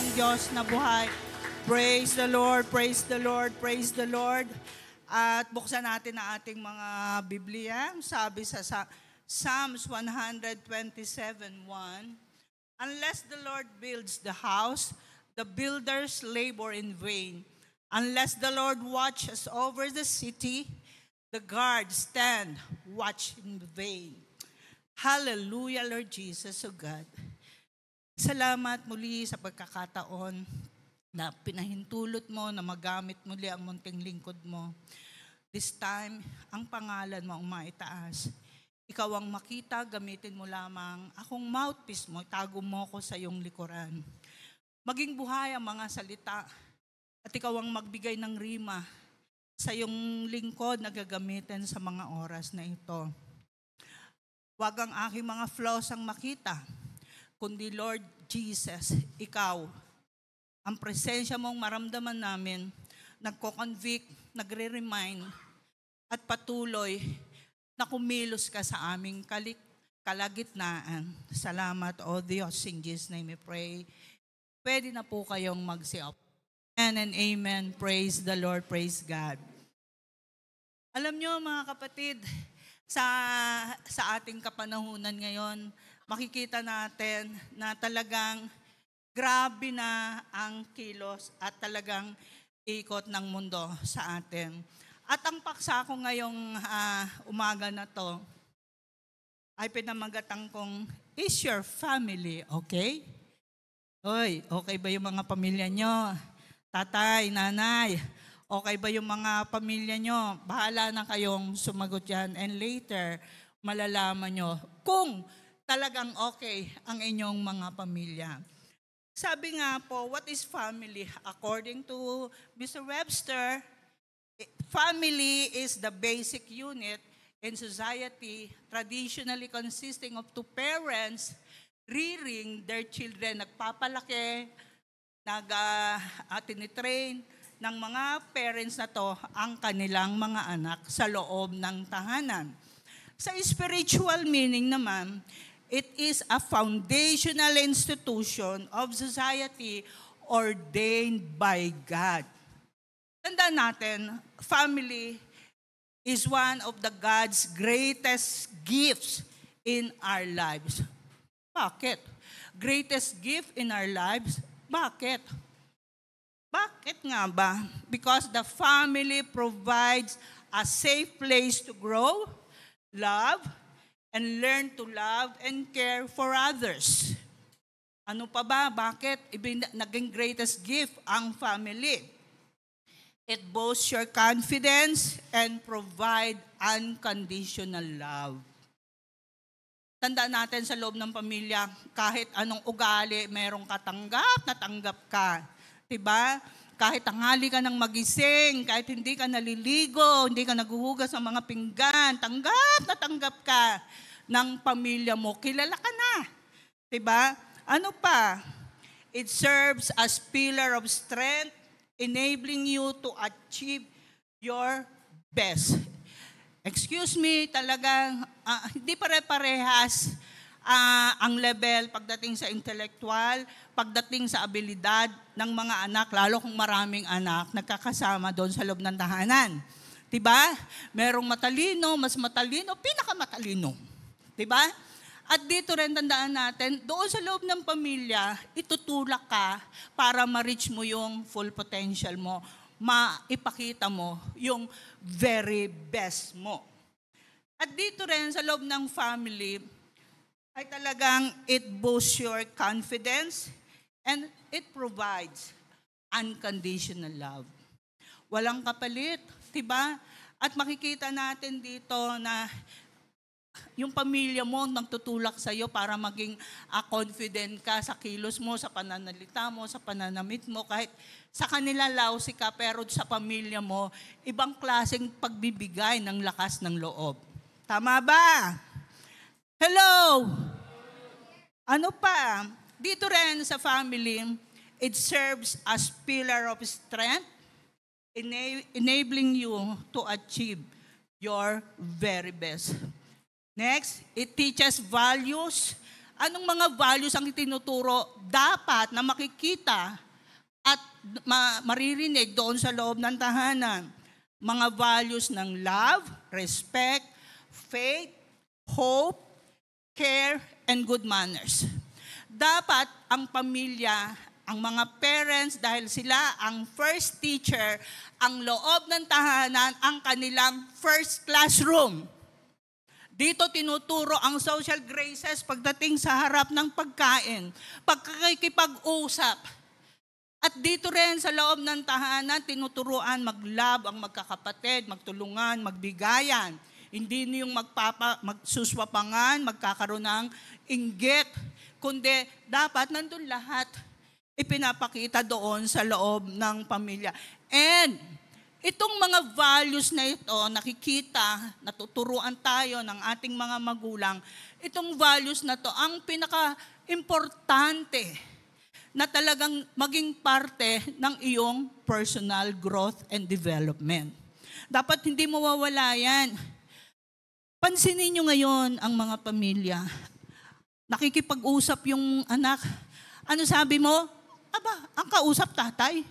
pong Diyos na buhay. Praise the Lord, praise the Lord, praise the Lord. At buksan natin ang ating mga Biblia. Sabi sa Psalms 127:1, unless the Lord builds the house, the builders labor in vain. Unless the Lord watches over the city, the guards stand watch in vain. Hallelujah, Lord Jesus, O God. Salamat muli sa pagkakataon na pinahintulot mo na magamit muli ang munting lingkod mo. This time, ang pangalan mo ang maitaas. Ikaw ang makita, gamitin mo lamang akong mouthpiece mo, itago mo ko sa iyong likuran. Maging buhay ang mga salita at ikaw ang magbigay ng rima sa iyong lingkod na gagamitin sa mga oras na ito. Huwag ang aking mga flaws ang makita, kundi Lord Jesus, ikaw, ang presensya mong maramdaman namin, nagko-convict, nagre-remind, at patuloy na kumilos ka sa aming kalagitnaan. Salamat, O Diyos, in Jesus' name we pray. Pwede na po kayong mag-sit-up. Amen and amen. Praise the Lord, praise God. Alam nyo mga kapatid, sa ating kapanahunan ngayon, makikita natin na talagang grabe na ang kilos at talagang ikot ng mundo sa atin. At ang paksa ko ngayong umaga na to ay pinamagatang kong, is your family okay? Hoy, okay ba yung mga pamilya nyo? Tatay, nanay, okay ba yung mga pamilya nyo? Bahala na kayong sumagot yan. And later, malalaman nyo kung talagang okay ang inyong mga pamilya. Sabi nga po, what is family? According to Mr. Webster, family is the basic unit in society traditionally consisting of two parents rearing their children. Nagpapalaki, tinitrain ng mga parents na to ang kanilang mga anak sa loob ng tahanan. Sa spiritual meaning naman, it is a foundational institution of society ordained by God. Tandaan natin, family is one of the God's greatest gifts in our lives. Bakit? Greatest gift in our lives? Bakit? Bakit nga ba? Because the family provides a safe place to grow, love, and learn to love and care for others. Ano pa ba? Bakit naging greatest gift ang family? It boasts your confidence and provide unconditional love. Tandaan natin sa loob ng pamilya, kahit anong ugali, merong katanggap, natanggap ka. Diba? Kahit tanghali ka ng magising, kahit hindi ka naliligo, hindi ka naghuhugas ng mga pinggan, tanggap ka ng pamilya mo, kilala ka na. Diba? Ano pa? It serves as pillar of strength, enabling you to achieve your best. Excuse me, talagang hindi pare-parehas ang level pagdating sa intellectual, pagdating sa abilidad ng mga anak, lalo kung maraming anak, nagkakasama doon sa loob ng tahanan. Diba? Merong matalino, mas matalino, pinakamatalino. Diba? At dito rin tandaan natin, doon sa loob ng pamilya, itutulak ka para ma-reach mo yung full potential mo, maipakita mo yung very best mo. At dito rin sa loob ng family, ay talagang it boosts your confidence and it provides unconditional love. Walang kapalit, diba? At makikita natin dito na yung pamilya mo nagtutulak sa iyo para maging confident ka sa kilos mo, sa pananalita mo, sa pananamit mo. Kahit sa kanila lousy ka, pero sa pamilya mo, ibang klaseng pagbibigay ng lakas ng loob. Tama ba? Hello? Ano pa? Dito rin sa family, it serves as pillar of strength, enabling you to achieve your very best. Next, it teaches values Anong mga values ang itinuturo dapat na makikita at maririnig doon sa loob ng tahanan? Mga values ng love, respect, faith, hope, care, and good manners. Dapat ang pamilya, ang mga parents, dahil sila ang first teacher, ang loob ng tahanan, ang kanilang first classroom. Dito tinuturo ang social graces pagdating sa harap ng pagkain, pagkikipag-usap. At dito rin sa loob ng tahanan, tinuturuan mag-love ang magkakapatid, magtulungan, magbigayan. Hindi niyong magsuswapangan, magkakaroon ng inggit, kundi dapat nandun lahat ipinapakita doon sa loob ng pamilya. And itong mga values na ito, nakikita, natuturuan tayo ng ating mga magulang, itong values na to ang pinaka-importante na talagang maging parte ng iyong personal growth and development. Dapat hindi mawawala yan. Pansinin nyo ngayon ang mga pamilya. Nakikipag-usap yung anak. Ano sabi mo? Aba, ang kausap tatay.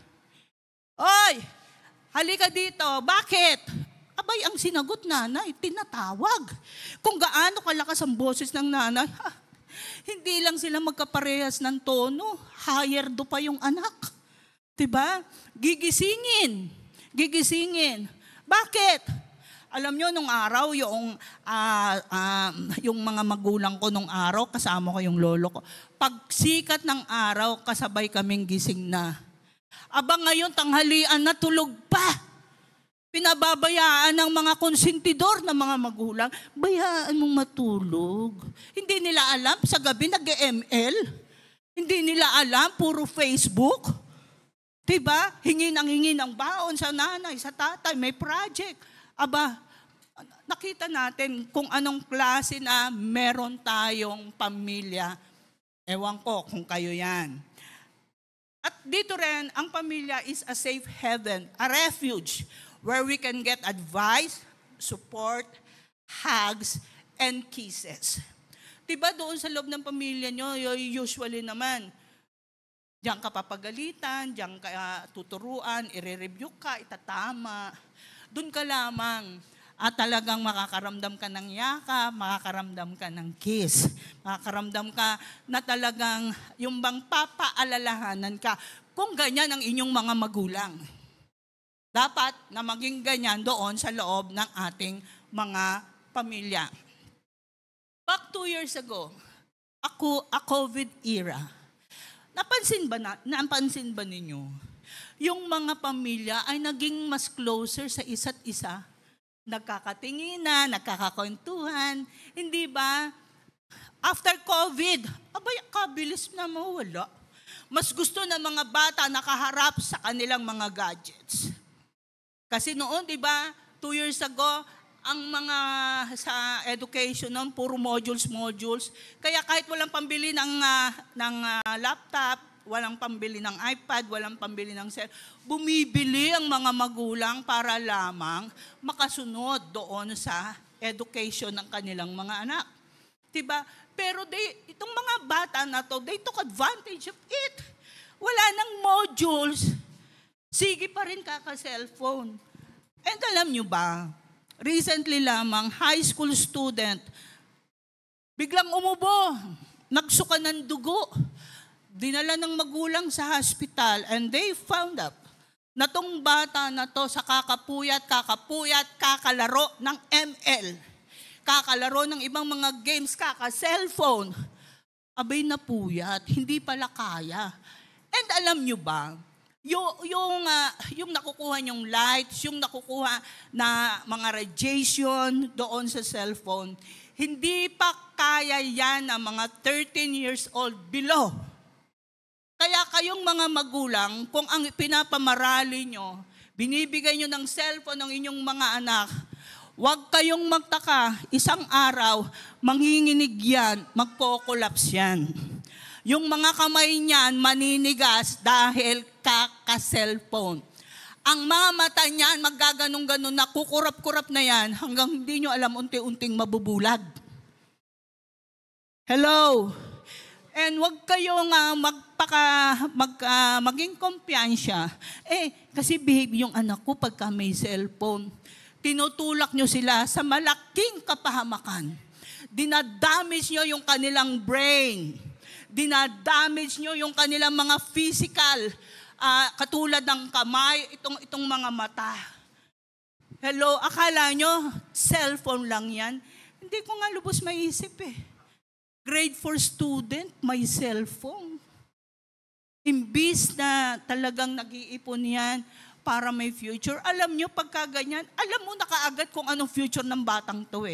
Oy, halika dito. Bakit? Abay, ang sinagot nanay, tinatawag. Kung gaano kalakas ang boses ng nanay, hindi lang sila magkaparehas ng tono, higher do pa yung anak. Diba? Gigisingin. Bakit? Alam nyo, nung araw, yung mga magulang ko nung araw, kasama ko yung lolo ko. Pag sikat ng araw, kasabay kaming gising na. Aba ngayon, tanghalian na tulog pa. Pinababayaan ng mga konsentidor ng mga magulang, bayaan mong matulog. Hindi nila alam, sa gabi nag-ML. Hindi nila alam, puro Facebook. Diba? Hingin ng baon sa nanay, sa tatay, may project. Aba, nakita natin kung anong klase na meron tayong pamilya. Ewan ko kung kayo yan. At dito rin, ang pamilya is a safe haven, a refuge, where we can get advice, support, hugs, and kisses. Diba doon sa loob ng pamilya nyo, usually naman, diyan ka papagalitan, diyan ka tuturuan, i-review ka, itatama. Doon ka lamang at talagang makakaramdam ka ng yakap, makakaramdam ka ng kiss, makakaramdam ka na talagang yung bang papaalalahanan ka kung ganyan ang inyong mga magulang. Dapat na maging ganyan doon sa loob ng ating mga pamilya. Back 2 years ago, a COVID era. Napansin ba ninyo? Yung mga pamilya ay naging mas closer sa isa't isa. Nagkakatinginan, nagkakakwentuhan. Hindi ba? After COVID, abay, kabilis na mawala. Mas gusto ng mga bata nakaharap sa kanilang mga gadgets. Kasi noon, di ba, 2 years ago, ang mga sa education noon, puro modules. Kaya kahit walang pambili ng laptop, walang pambili ng iPad, walang pambili ng cell, bumibili ang mga magulang para lamang makasunod doon sa education ng kanilang mga anak. Diba? Pero itong mga bata na to, they took advantage of it. Wala nang modules. Sige pa rin kaka-cellphone. And alam nyo ba, recently lamang, high school student, biglang umubo, nagsuka ng dugo, dinala ng magulang sa hospital, and they found out na tong bata na to sa kakapuyat, kakalaro ng ML, kakalaro ng ibang mga games, kaka-cellphone, abay napuyat, hindi pala kaya. And alam nyo ba, yung nakukuha yung lights, yung nakukuha na mga radiation doon sa cellphone, hindi pa kaya yan ng mga 13 years old below. Kaya kayong mga magulang, kung ang pinapamarali nyo, binibigay nyo ng cellphone ng inyong mga anak, huwag kayong magtaka, isang araw, manginginig yan, magko-collapse yan. Yung mga kamay niyan maninigas dahil kaka-cellphone. Ang mga mata niyan maggaganong-ganon na kukurap-kurap na yan hanggang hindi nyo alam unti-unting mabubulag. Hello? And wag kayong maging kumpiyansya. Kasi behave yung anak ko pagka may cellphone. Tinutulak nyo sila sa malaking kapahamakan. Dinadamage nyo yung kanilang brain. Dinadamage nyo yung kanilang mga physical, katulad ng kamay, itong mga mata. Hello, akala nyo, cellphone lang yan? Hindi ko nga lubos maisip Grade 4 student, may cellphone. Imbis na talagang nag-iipon yan para may future. Alam nyo, pagka ganyan, alam mo na kaagad kung anong future ng batang to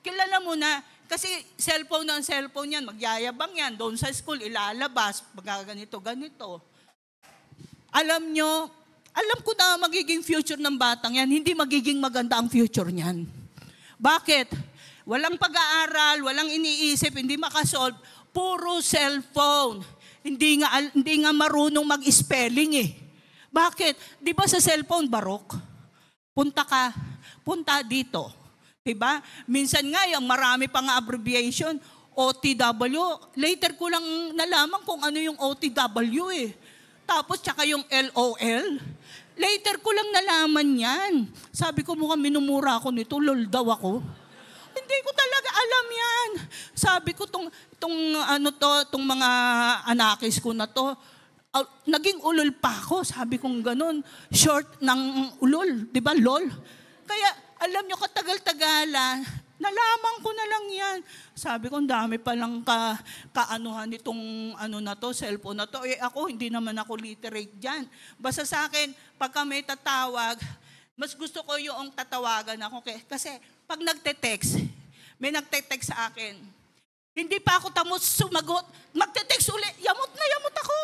Kilala mo na, kasi cellphone ng cellphone yan, magyayabang yan, doon sa school, ilalabas, ganito. Alam nyo, alam ko na magiging future ng batang yan, hindi magiging maganda ang future niyan. Bakit? Walang pag-aaral, walang iniisip, hindi makasolve, puro cellphone. Hindi nga marunong mag-spelling Bakit? Di ba sa cellphone, barok? Punta dito. Diba? Minsan nga, yung marami pang abbreviation, OTW. Later ko lang nalaman kung ano yung OTW Tapos, tsaka yung LOL. Later ko lang nalaman yan. Sabi ko, mukhang minumura ako nito, lol daw ako. Hindi ko talaga alam yan. Sabi ko, tong mga anakis ko na to, naging ulol pa ako. Sabi kong ganun, short ng ulol, di ba, lol? Kaya, alam nyo, katagal-tagalan, nalaman ko na lang yan. Sabi ko, dami palang kaanuhan nitong cellphone na to. Ako, hindi naman ako literate dyan. Basta sa akin, pagka may tatawag, mas gusto ko yung tatawagan ako. Kasi, pag nagte-text, may nagte-text sa akin. Hindi pa ako tamos sumagot. Magte-text uli, yamot na yamot ako.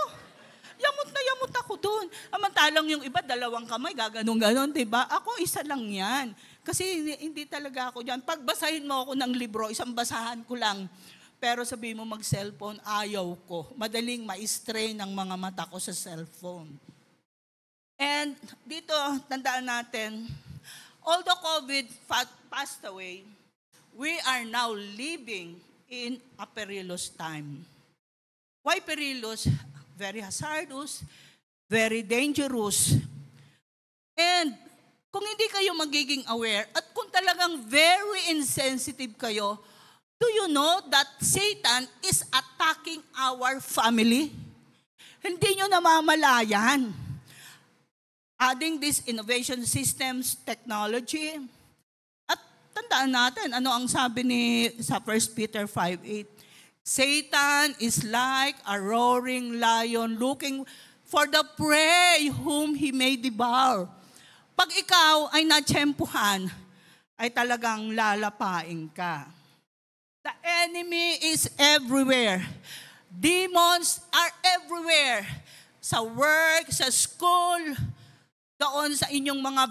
Yamot na yamot ako doon. Amantalang yung iba, 2 kamay, gaganon-ganon, diba? Ako, isa lang yan. Kasi hindi talaga ako dyan. Pagbasahin mo ako ng libro, isang basahan ko lang. Pero sabihin mo mag-cellphone, ayaw ko. Madaling ma-strain ang mga mata ko sa cellphone. And dito, tandaan natin, although COVID passed away, we are now living in a perilous time. Why perilous? Very hazardous, very dangerous. And kung hindi kayo magiging aware, at kung talagang very insensitive kayo, do you know that Satan is attacking our family? Hindi nyo namamalayan. Adding these innovation systems, technology, at tandaan natin, ano ang sabi sa 1 Peter 5:8, Satan is like a roaring lion looking for the prey whom he may devour. Pag ikaw ay natsyempuhan, ay talagang lalapain ka. The enemy is everywhere. Demons are everywhere. Sa work, sa school, doon sa inyong mga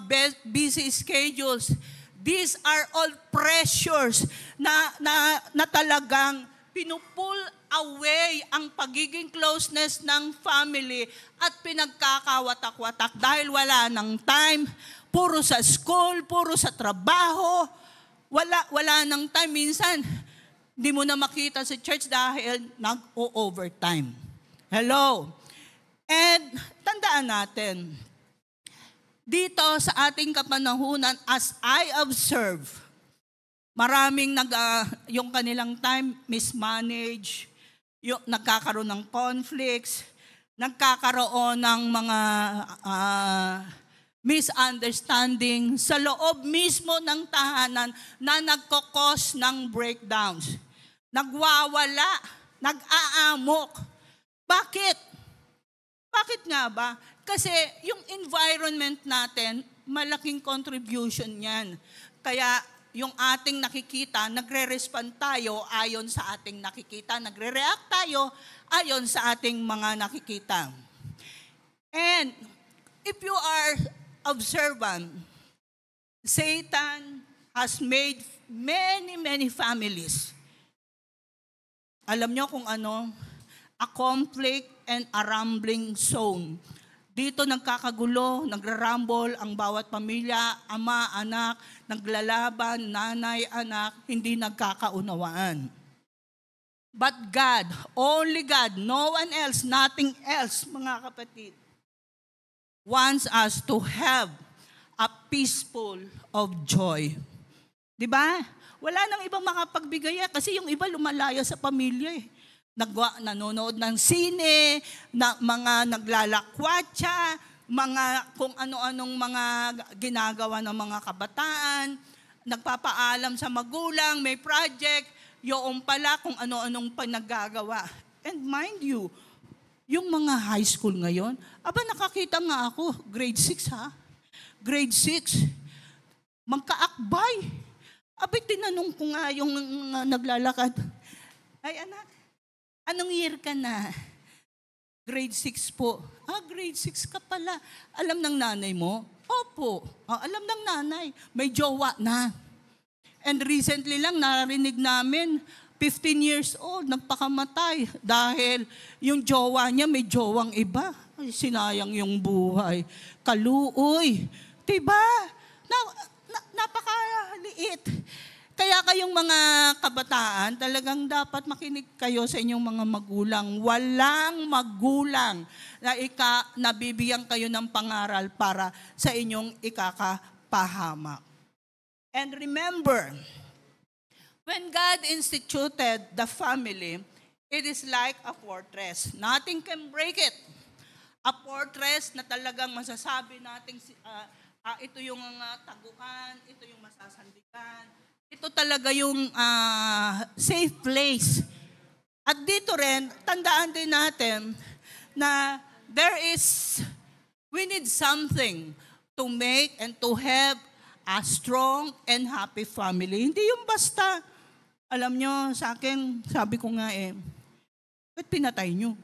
busy schedules. These are all pressures na talagang pinupull away ang pagiging closeness ng family at pinagkakawatak-watak dahil wala ng time, puro sa school, puro sa trabaho, wala ng time. Minsan, di mo na makita sa church dahil nag-overtime. Hello? And tandaan natin, dito sa ating kapanahunan, as I observe, maraming yung kanilang time mismanage, yung nagkakaroon ng conflicts, nagkakaroon ng mga misunderstanding sa loob mismo ng tahanan na nagkakos ng breakdowns. Nagwawala, nag-aamok. Bakit? Bakit nga ba? Kasi yung environment natin, malaking contribution yan. Kaya yung ating nakikita, nagre-respond tayo ayon sa ating nakikita. Nagre-react tayo ayon sa ating mga nakikita. And if you are observant, Satan has made many families. Alam nyo kung ano? A conflict and a rambling zone. Dito nagkakagulo, nagrarumble ang bawat pamilya, ama, anak, naglalaban, nanay, anak, hindi nagkakaunawaan. But God, only God, no one else, nothing else, mga kapatid, wants us to have a peaceful of joy. Di ba? Wala nang ibang makapagbigay kasi yung iba lumalaya sa pamilya eh. Nanonood ng sine, mga naglalakwatsa, mga kung ano-anong mga ginagawa ng mga kabataan, nagpapaalam sa magulang, may project, yung pala kung ano-anong panaggagawa. And mind you, yung mga high school ngayon, nakakita nga ako, grade 6 ha? Grade 6, magkaakbay. Tinanong ko nga yung naglalakad, ay anak, anong year ka na? Grade 6 po. Grade 6 ka pala. Alam ng nanay mo? Opo. Alam ng nanay. May jowa na. And recently lang narinig namin, 15 years old, nagpakamatay dahil yung jowa niya may jowang iba. Ay, sinayang yung buhay. Kaluoy. Diba? Napakaliit. Kaya kayong mga kabataan, talagang dapat makinig kayo sa inyong mga magulang. Walang magulang na nabibigyan kayo ng pangaral para sa inyong ikakapahamak. And remember, when God instituted the family, it is like a fortress. Nothing can break it. A fortress na talagang masasabi natin, ito yung taguan, ito yung masasandigan, ito talaga yung safe place. At dito rin, tandaan din natin na we need something to make and to have a strong and happy family. Hindi yung basta, alam nyo, sa akin, sabi ko nga ba't pinatay nyo?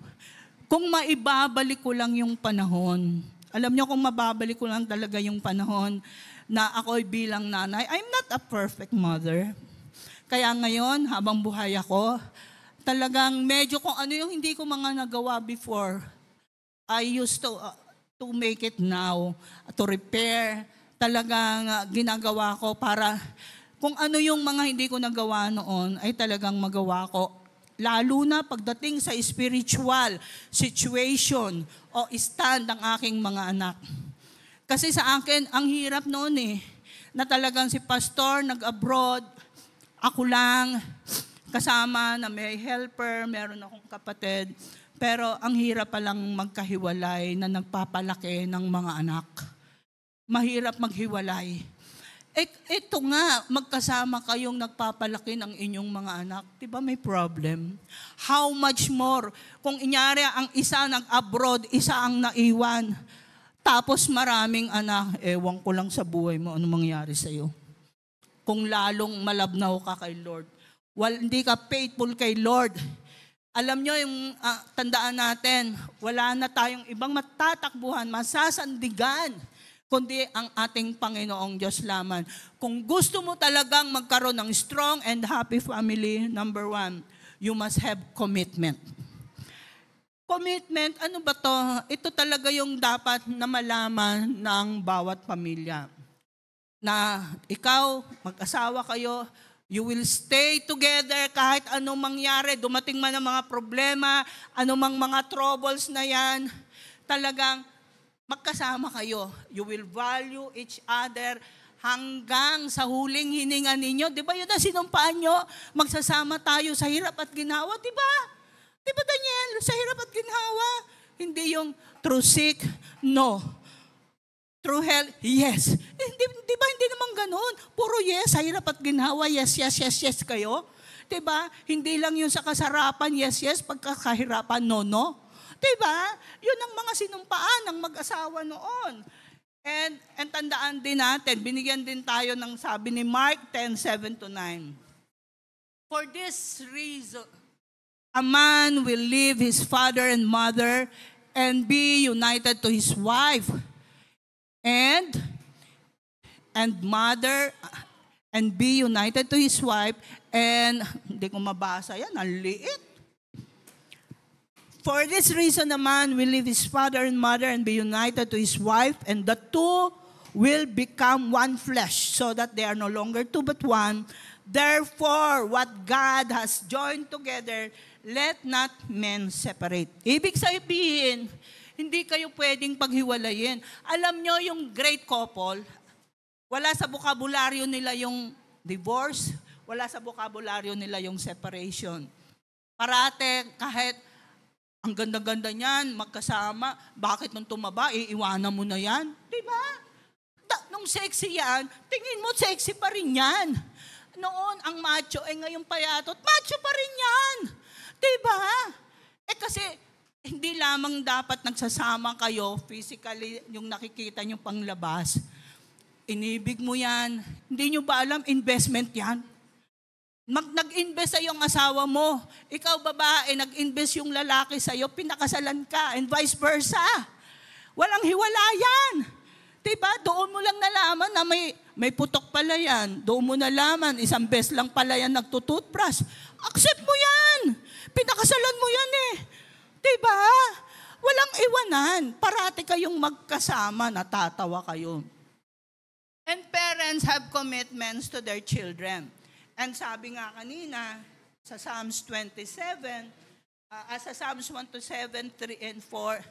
Kung maibabalik ko lang yung panahon, alam nyo kung mababalik ko lang talaga yung panahon na ako'y bilang nanay, I'm not a perfect mother. Kaya ngayon, habang buhay ako, talagang medyo kung ano yung hindi ko mga nagawa before, I used to make it now, to repair. Talagang ginagawa ko para kung ano yung mga hindi ko nagawa noon, ay talagang magawa ko. Lalo na pagdating sa spiritual situation o stand ng aking mga anak. Kasi sa akin, ang hirap noon na talagang si pastor nag-abroad, ako lang, kasama na may helper, meron akong kapatid. Pero ang hirap palang magkahiwalay na nagpapalaki ng mga anak. Mahirap maghiwalay. Ito nga, magkasama kayong nagpapalaki ng inyong mga anak. Diba may problem? How much more? Kung inyari ang isa nag-abroad, isa ang naiwan, tapos maraming anak, ewan ko lang sa buhay mo, ano mangyari sa'yo? Kung lalong malabnaw ka kay Lord. Hindi ka faithful kay Lord. Alam nyo, yung tandaan natin, wala na tayong ibang matatakbuhan, masasandigan, kundi ang ating Panginoong Diyos lamang. Kung gusto mo talagang magkaroon ng strong and happy family, number 1, you must have commitment. Commitment, ano ba to? Ito talaga yung dapat na malaman ng bawat pamilya. Na ikaw, mag-asawa kayo, you will stay together kahit anong mangyari, dumating man ang mga problema, anumang mga troubles na yan, talagang magkasama kayo. You will value each other hanggang sa huling hininga ninyo. Di ba yun na sinumpaan nyo? Magsasama tayo sa hirap at ginhawa, di ba? Di ba, Daniel? Sa hirap at ginhawa. Hindi yung through sick, no. Through health, yes. Di ba hindi naman ganun? Puro yes, sa hirap at ginhawa, yes, yes, yes, yes kayo. Di ba? Hindi lang yung sa kasarapan, yes, yes, pagkakahirapan, no, no. Di ba? Yun ang mga sinumpaan ng mag-asawa noon. And tandaan din natin, binigyan din tayo ng sabi ni Mark 10:7-9. For this reason, a man will leave his father and mother and be united to his wife and mother and be united to his wife and hindi ko mabasa yan, ang liit. For this reason, a man will leave his father and mother and be united to his wife, and the two will become one flesh, so that they are no longer two but one. Therefore, what God has joined together, let not men separate. Ibig sabihin, hindi kayo pwedeng paghiwalayin. Alam nyo yung great couple, wala sa bokabularyo nila yung divorce, wala sa bokabularyo nila yung separation. Parate, kahit ang ganda-ganda niyan, magkasama, bakit nung tumaba, iiwanan mo na yan? Diba? Nung sexy yan, tingin mo sexy pa rin yan. Noon, ang macho, ngayon payatot, macho pa rin yan. Diba? Kasi, hindi lamang dapat nagsasama kayo, physically, yung nakikita nyo panglabas. Inibig mo yan. Hindi nyo ba alam, investment yan? Nag-invest sa iyong asawa mo. Ikaw babae, nag-invest yung lalaki sa iyo, pinakasalan ka, and vice versa. Walang hiwalayan. Diba? Doon mo lang nalaman na may putok pala yan. Doon mo nalaman, isang beses lang pala yan nagtututbrush. Accept mo yan. Pinakasalan mo yan eh. Diba? Walang iwanan. Parati kayong magkasama, natatawa kayo. And parents have commitments to their children. And sabi nga kanina, sa Psalms 27, sa Psalms 127, 3 and 4,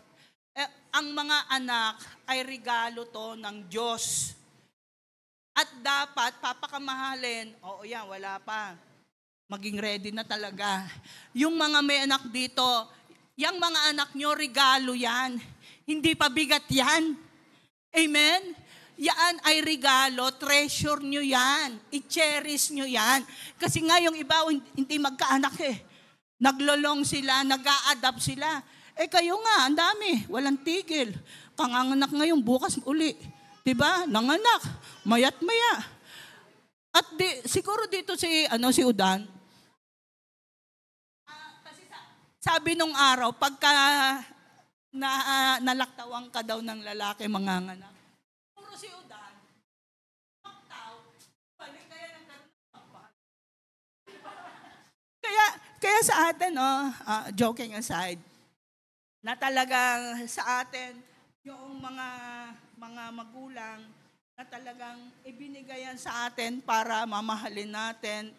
ang mga anak ay regalo to ng Diyos. At dapat papakamahalin, yan, wala pa. Maging ready na talaga. Yung mga may anak dito, yung mga anak nyo, regalo yan. Hindi pa bigat yan. Amen? Yan ay regalo, treasure nyo yan. I-cherish nyo yan. Kasi nga yung iba, hindi magkaanak eh. Naglolong sila, nag-a-adapt sila. Kayo nga, ang dami, walang tigil. Panganganak ngayon, bukas uli. Diba? Nanganak, mayat maya. At siguro dito si Udan, kasi sabi nung araw, pagka nalaktawang ka daw ng lalaki, manganganak, si Udan, balik kaya kaya sa atin, joking aside, na talagang sa atin, yung mga magulang, na talagang ibinigayan sa atin para mamahalin natin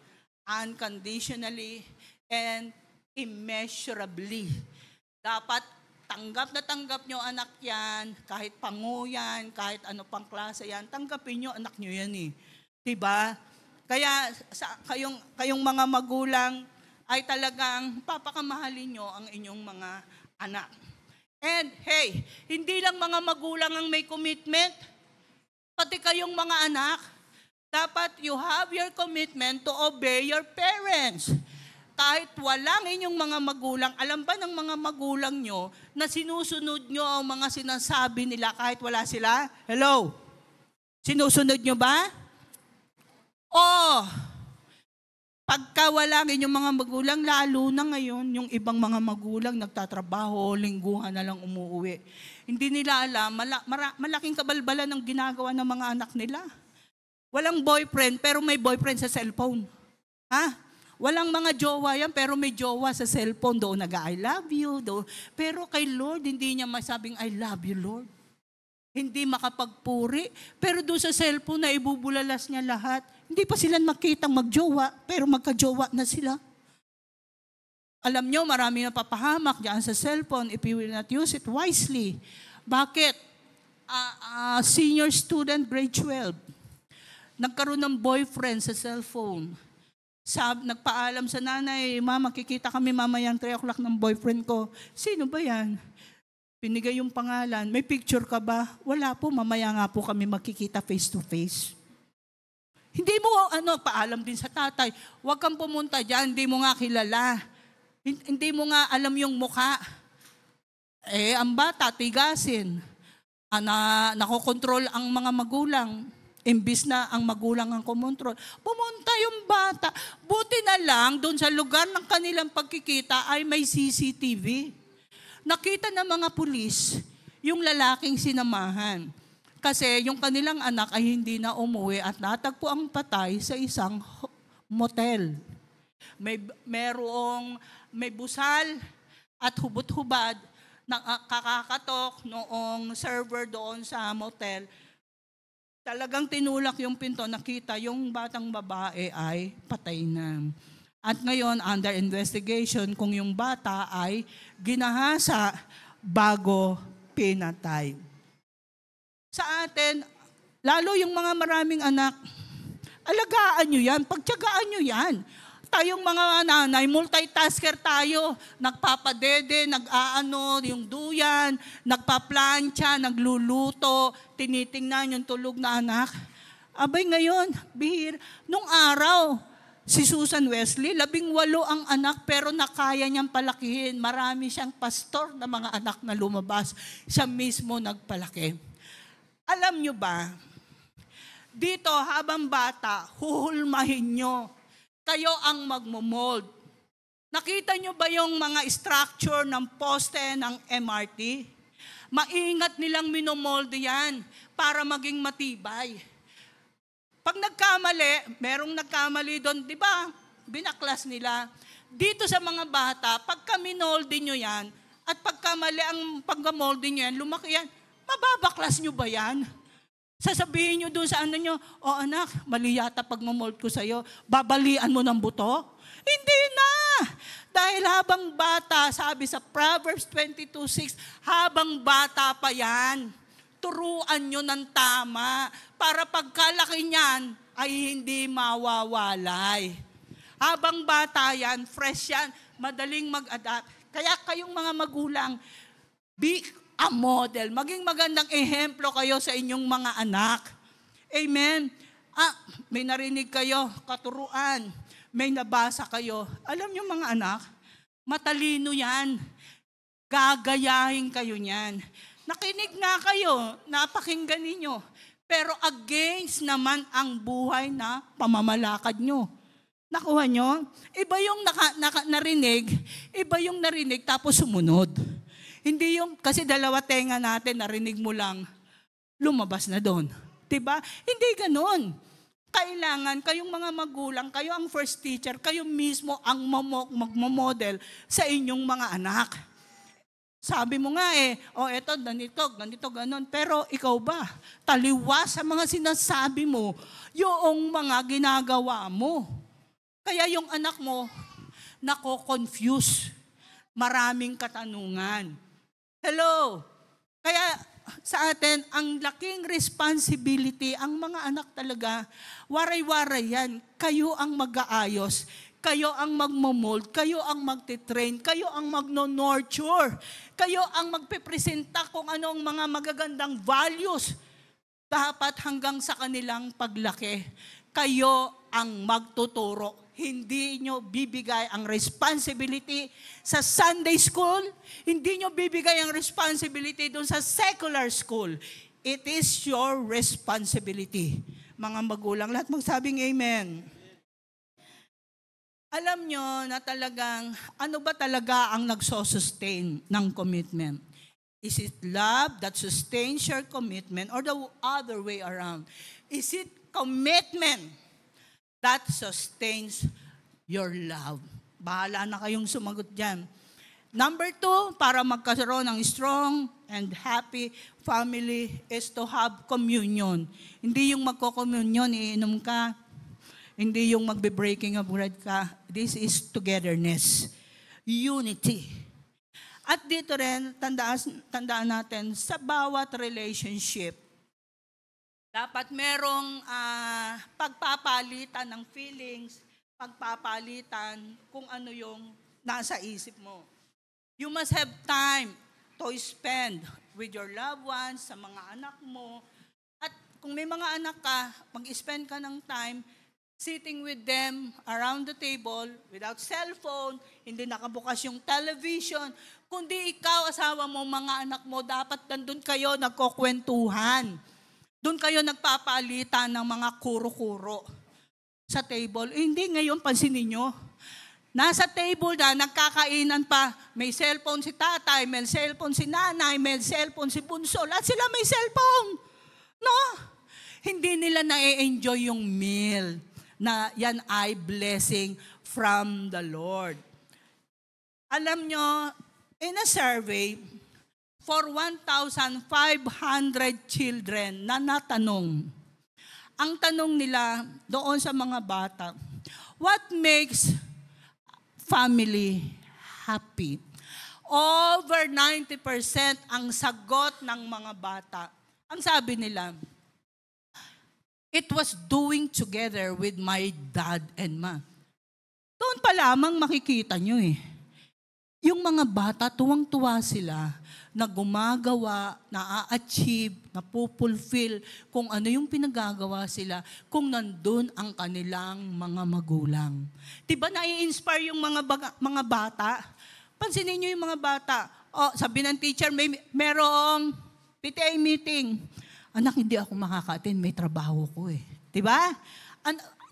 unconditionally and immeasurably. Dapat tanggap na tanggap nyo anak yan, kahit pango yan, kahit ano pang klase yan, tanggapin nyo anak nyo yan eh. Diba? Kaya kayong mga magulang ay talagang papakamahalin nyo ang inyong mga anak. And hey, hindi lang mga magulang ang may commitment, pati kayong mga anak, dapat you have your commitment to obey your parents. Kahit walang inyong mga magulang, alam ba ng mga magulang nyo na sinusunod nyo ang mga sinasabi nila kahit wala sila? Hello? Sinusunod nyo ba? Pagka wala inyong mga magulang, lalo na ngayon, yung ibang mga magulang nagtatrabaho, lingguhan na lang umuwi. Hindi nila alam, malaking kabalbalan ang ginagawa ng mga anak nila. Walang boyfriend, pero may boyfriend sa cellphone. Ha? Walang mga jowa yan, pero may jowa sa cellphone. Doon I love you. Pero kay Lord, hindi niya masabing, I love you, Lord. Hindi makapagpuri. Pero doon sa cellphone na ibubulalas niya lahat. Hindi pa sila makitang magjowa, pero magkajowa na sila. Alam nyo, marami na papahamak dyan sa cellphone if you will not use it wisely. Bakit? Senior student, grade 12. Nagkaroon ng boyfriend sa cellphone. Nagpaalam sa nanay, Mama, kikita kami mamayang 3 o'clock ng boyfriend ko. Sino ba yan? Pinigay yung pangalan. May picture ka ba? Wala po, mamaya nga po kami makikita face to face. Hindi mo, paalam din sa tatay. Huwag kang pumunta dyan, hindi mo nga kilala. Hindi mo nga alam yung mukha. Ang bata, tigasin. Nakokontrol ang mga magulang. Imbis na ang magulang ang kumontrol. Pumunta yung bata. Buti na lang, doon sa lugar ng kanilang pagkikita ay may CCTV. Nakita ng mga pulis yung lalaking sinamahan. Kasi yung kanilang anak ay hindi na umuwi at natagpo ang patay sa isang motel. May busal at hubot-hubad na kakakatok noong server doon sa motel. Talagang tinulak yung pinto, nakita yung batang babae ay patay na. At ngayon, under investigation kung yung bata ay ginahasa bago pinatay. Sa atin, lalo yung mga maraming anak, alagaan nyo yan, pagtiyagaan nyo yan. Tayong mga nanay, multitasker tayo, nagpapadede, nag-aano, yung duyan, nagpaplantsa, nagluluto, tinitingnan yung tulog na anak. Abay ngayon, nung araw, si Susan Wesley, 18 ang anak pero nakaya niyang palakihin. Marami siyang pastor na mga anak na lumabas. Siya mismo nagpalaki. Alam nyo ba, dito habang bata, huhulmahin nyo. Kayo ang magmomold. Nakita nyo ba yung mga structure ng poste ng MRT? Maingat nilang minomold yan para maging matibay. Pag nagkamali, merong nagkamali doon, di ba? Binaklas nila. Dito sa mga bata, pagka minoldi nyo yan, at pagkamali ang pagkamoldi nyo yan, lumaki yan, mababaklas nyo ba yan? Sasabihin nyo doon sa ano nyo, o anak, mali yata pag mamold ko sa'yo, babalian mo ng buto? Hindi na! Dahil habang bata, sabi sa Proverbs 22:6, habang bata pa yan, turuan nyo ng tama para pagkalaki niyan ay hindi mawawalay. Habang bata yan, fresh yan, madaling mag-adapt. Kaya kayong mga magulang, be a model. Maging magandang ehemplo kayo sa inyong mga anak. Amen? May narinig kayo, katuruan. May nabasa kayo. Alam niyo mga anak, matalino yan. Gagayahin kayo niyan. Nakinig nga kayo, napakinggan ninyo. Pero against naman ang buhay na pamamalakad nyo. Nakuha nyo? Iba yung narinig, iba yung narinig tapos sumunod. Hindi yung, kasi dalawa tenga natin, narinig mo lang, lumabas na doon. Diba? Hindi ganun. Kailangan, kayong mga magulang, kayo ang first teacher, kayo mismo ang magmamodel sa inyong mga anak. Sabi mo nga eto, ganito, ganon. Pero ikaw ba, taliwas sa mga sinasabi mo, yung mga ginagawa mo. Kaya yung anak mo, nako-confuse. Maraming katanungan. Hello? Kaya sa atin, ang laking responsibility, ang mga anak talaga, waray-waray yan. Kayo ang mag-aayos, kayo ang magmomold, kayo ang magtitrain, kayo ang magno-nurture, kayo ang magpipresenta kung ano ang mga magagandang values dapat hanggang sa kanilang paglaki. Kayo ang magtuturo. Hindi nyo bibigay ang responsibility sa Sunday school. Hindi nyo bibigay ang responsibility doon sa secular school. It is your responsibility. Mga magulang, lahat magsabing amen. Alam nyo na talagang, ano ba talaga ang nagsosustain ng commitment? Is it love that sustains your commitment or the other way around? Is it commitment that sustains your love? Bahala na kayong sumagot dyan. Number 2, para magkaroon ng strong and happy family is to have communion. Hindi yung magko-communion, iinom ka. Hindi yung magbe-breaking of bread ka. This is togetherness. Unity. At dito rin, tandaan natin, sa bawat relationship, dapat merong pagpapalitan ng feelings, pagpapalitan kung ano yung nasa isip mo. You must have time to spend with your loved ones, sa mga anak mo. At kung may mga anak ka, mag-spend ka ng time sitting with them around the table, without cellphone, hindi nakabukas yung television. Kundi ikaw, asawa mo, mga anak mo, dapat nandun kayo nagkukwentuhan. Doon kayo nagpapalitan ng mga kuro-kuro sa table. Hindi ngayon, pansinin nyo. Nasa table na, nagkakainan pa, may cellphone si tatay, may cellphone si nanay, may cellphone si bunso, lahat sila may cellphone. No? Hindi nila na-enjoy yung meal na yan ay blessing from the Lord. Alam nyo, in a survey, for 1,500 children na natanong, ang tanong nila doon sa mga bata, what makes family happy? Over 90% ang sagot ng mga bata. Ang sabi nila, it was doing together with my dad and ma. Doon pa lamang makikita nyo Yung mga bata, tuwang-tuwa sila na gumagawa, na-achieve, na-fulfill kung ano yung pinagagawa sila kung nandun ang kanilang mga magulang. Diba nai-inspire yung mga bata? Pansinin nyo yung mga bata. Sabi ng teacher, merong PTA meeting. Anak, hindi ako makaka-attend, may trabaho ko Diba?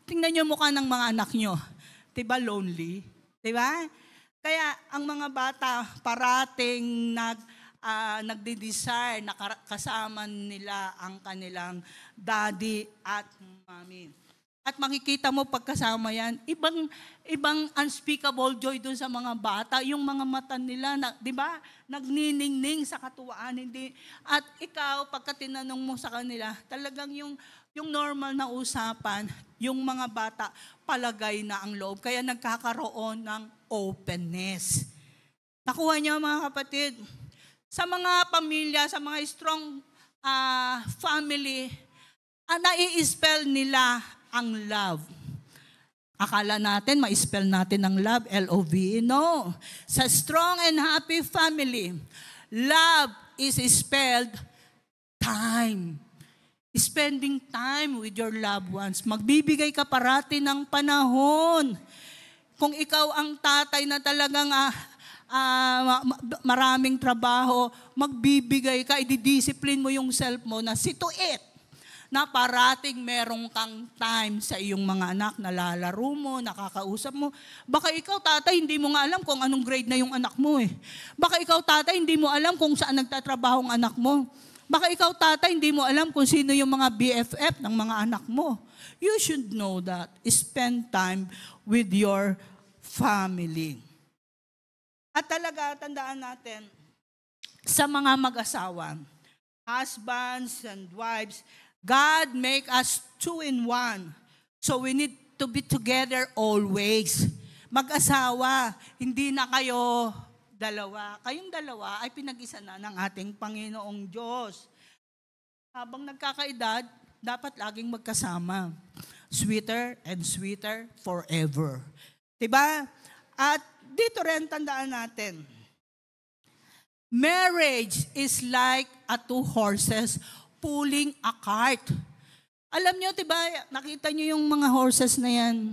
Tingnan nyo mukha ng mga anak nyo. Diba lonely? Diba? Kaya ang mga bata parating nagde-desire na kasama nila ang kanilang daddy at mommy. At makikita mo pagkasama yan, ibang unspeakable joy doon sa mga bata. Yung mga mata nila, di ba? Nagniningning sa katuwaan. Hindi. At ikaw, pagka tinanong mo sa kanila, talagang yung normal na usapan, yung mga bata, palagay na ang loob. Kaya nagkakaroon ng openness. Nakuha niyo mga kapatid. Sa mga pamilya, sa mga strong family, nai-spell nila ang love. Akala natin, ma-spell natin ang love, L-O-V-E. No. Sa strong and happy family, love is spelled time. Spending time with your loved ones. Magbibigay ka parati ng panahon. Kung ikaw ang tatay na talagang maraming trabaho, magbibigay ka, i-discipline mo yung self mo na see to it na parating merong kang time sa iyong mga anak, nalalaro mo, nakakausap mo. Baka ikaw, tatay, hindi mo nga alam kung anong grade na yung anak mo Baka ikaw, tatay, hindi mo alam kung saan nagtatrabaho ang anak mo. Baka ikaw, tatay, hindi mo alam kung sino yung mga BFF ng mga anak mo. You should know that. Spend time with your family. At talaga, tandaan natin, sa mga mag-asawa, husbands and wives, God make us 2-in-1. So we need to be together always. Mag-asawa, hindi na kayo dalawa. Kayong dalawa ay pinag-isa na ng ating Panginoong Diyos. Habang nagkakaedad, dapat laging magkasama. Sweeter and sweeter forever. Diba? At dito rin tandaan natin, marriage is like two horses pulling a cart. Alam nyo, diba, nakita nyo yung mga horses na yan.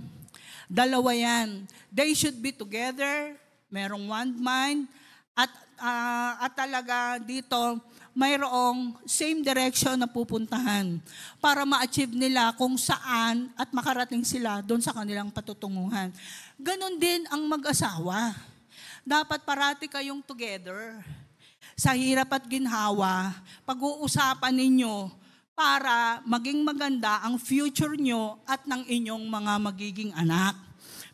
Dalawa yan. They should be together, merong one mind, at talaga dito, mayroong same direction na pupuntahan para ma-achieve nila kung saan at makarating sila doon sa kanilang patutunguhan. Ganon din ang mag-asawa. Dapat parati kayong together. Sa hirap at ginhawa, pag-uusapan ninyo para maging maganda ang future nyo at ng inyong mga magiging anak.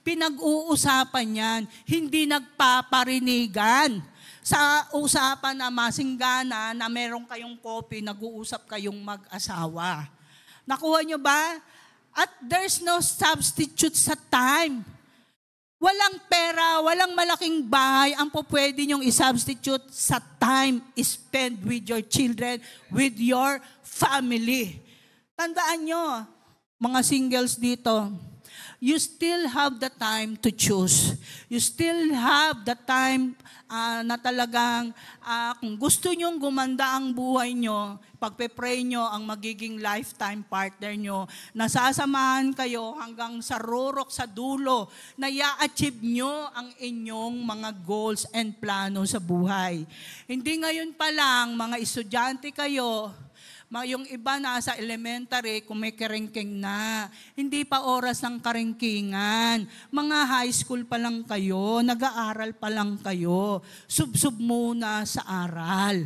Pinag-uusapan yan, hindi nagpaparinigan. Sa usapan na masinggana na meron kayong kopi, nag-uusap kayong mag-asawa. Nakuha nyo ba? At there's no substitute sa time. Walang pera, walang malaking bahay ang pwede nyong i-substitute sa time spent with your children, with your family. Tandaan nyo, mga singles dito, you still have the time to choose. You still have the time na talagang kung gusto nyong gumanda ang buhay nyo, pagpe-pray nyo ang magiging lifetime partner nyo, nasasamahan kayo hanggang sa rurok, sa dulo, na i-achieve nyo ang inyong mga goals and plano sa buhay. Hindi ngayon pa lang, mga estudyante kayo, yung iba nasa elementary, kung may karengking na. Hindi pa oras ng karengkingan. Mga high school pa lang kayo, nag-aaral pa lang kayo. Sub-sub muna sa aral.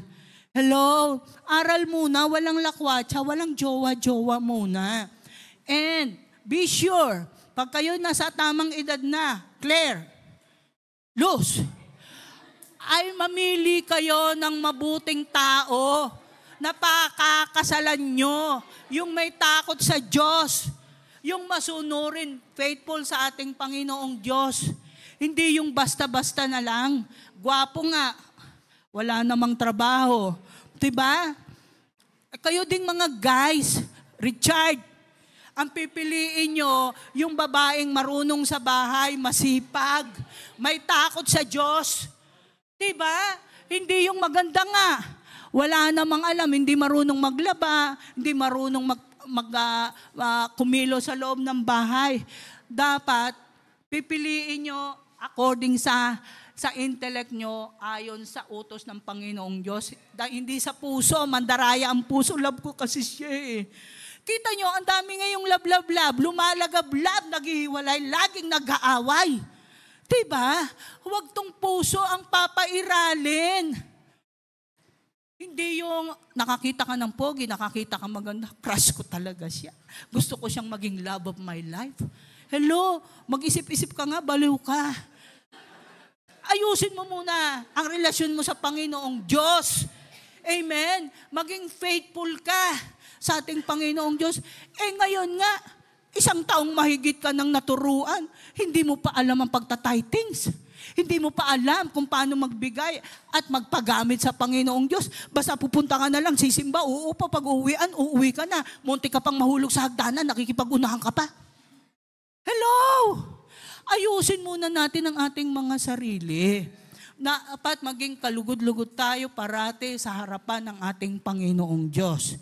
Hello? Aral muna, walang lakwatsa, walang jowa-jowa muna. And be sure, pag kayo nasa tamang edad na, Claire, Luz, ay mamili kayo ng mabuting tao napakakasalan nyo. Yung may takot sa Diyos. Yung masunurin, faithful sa ating Panginoong Diyos. Hindi yung basta-basta na lang. Gwapo nga, wala namang trabaho. Diba? Kayo ding mga guys, Richard, ang pipiliin nyo, yung babaeng marunong sa bahay, masipag, may takot sa Diyos. Diba? Hindi yung maganda nga. Wala namang alam, hindi marunong maglaba, hindi marunong kumilo sa loob ng bahay. Dapat, pipiliin nyo according sa intellect nyo, ayon sa utos ng Panginoong Diyos. Hindi sa puso, mandaraya ang puso. Love ko kasi siya eh. Kita nyo, ang dami ngayong love, lumalagablab, naghihiwalay, laging nag-aaway. Diba? Huwag tong puso ang papairalin. Hindi yung nakakita ka ng pogi, nakakita ka maganda, crush ko talaga siya. Gusto ko siyang maging love of my life. Hello, mag-isip-isip ka nga, baliw ka. Ayusin mo muna ang relasyon mo sa Panginoong Diyos. Amen? Maging faithful ka sa ating Panginoong Diyos. Ngayon nga, 1 taong mahigit ka nang naturuan, hindi mo pa alam ang pagtatitings. Hindi mo pa alam kung paano magbigay at magpagamit sa Panginoong Diyos. Basta pupunta ka na lang, sisimba, uupo, pag-uwian, uuwi ka na. Munti ka pang mahulog sa hagdanan, nakikipag-unahan ka pa. Hello! Ayusin muna natin ang ating mga sarili. Dapat maging kalugod-lugod tayo parati sa harapan ng ating Panginoong Diyos.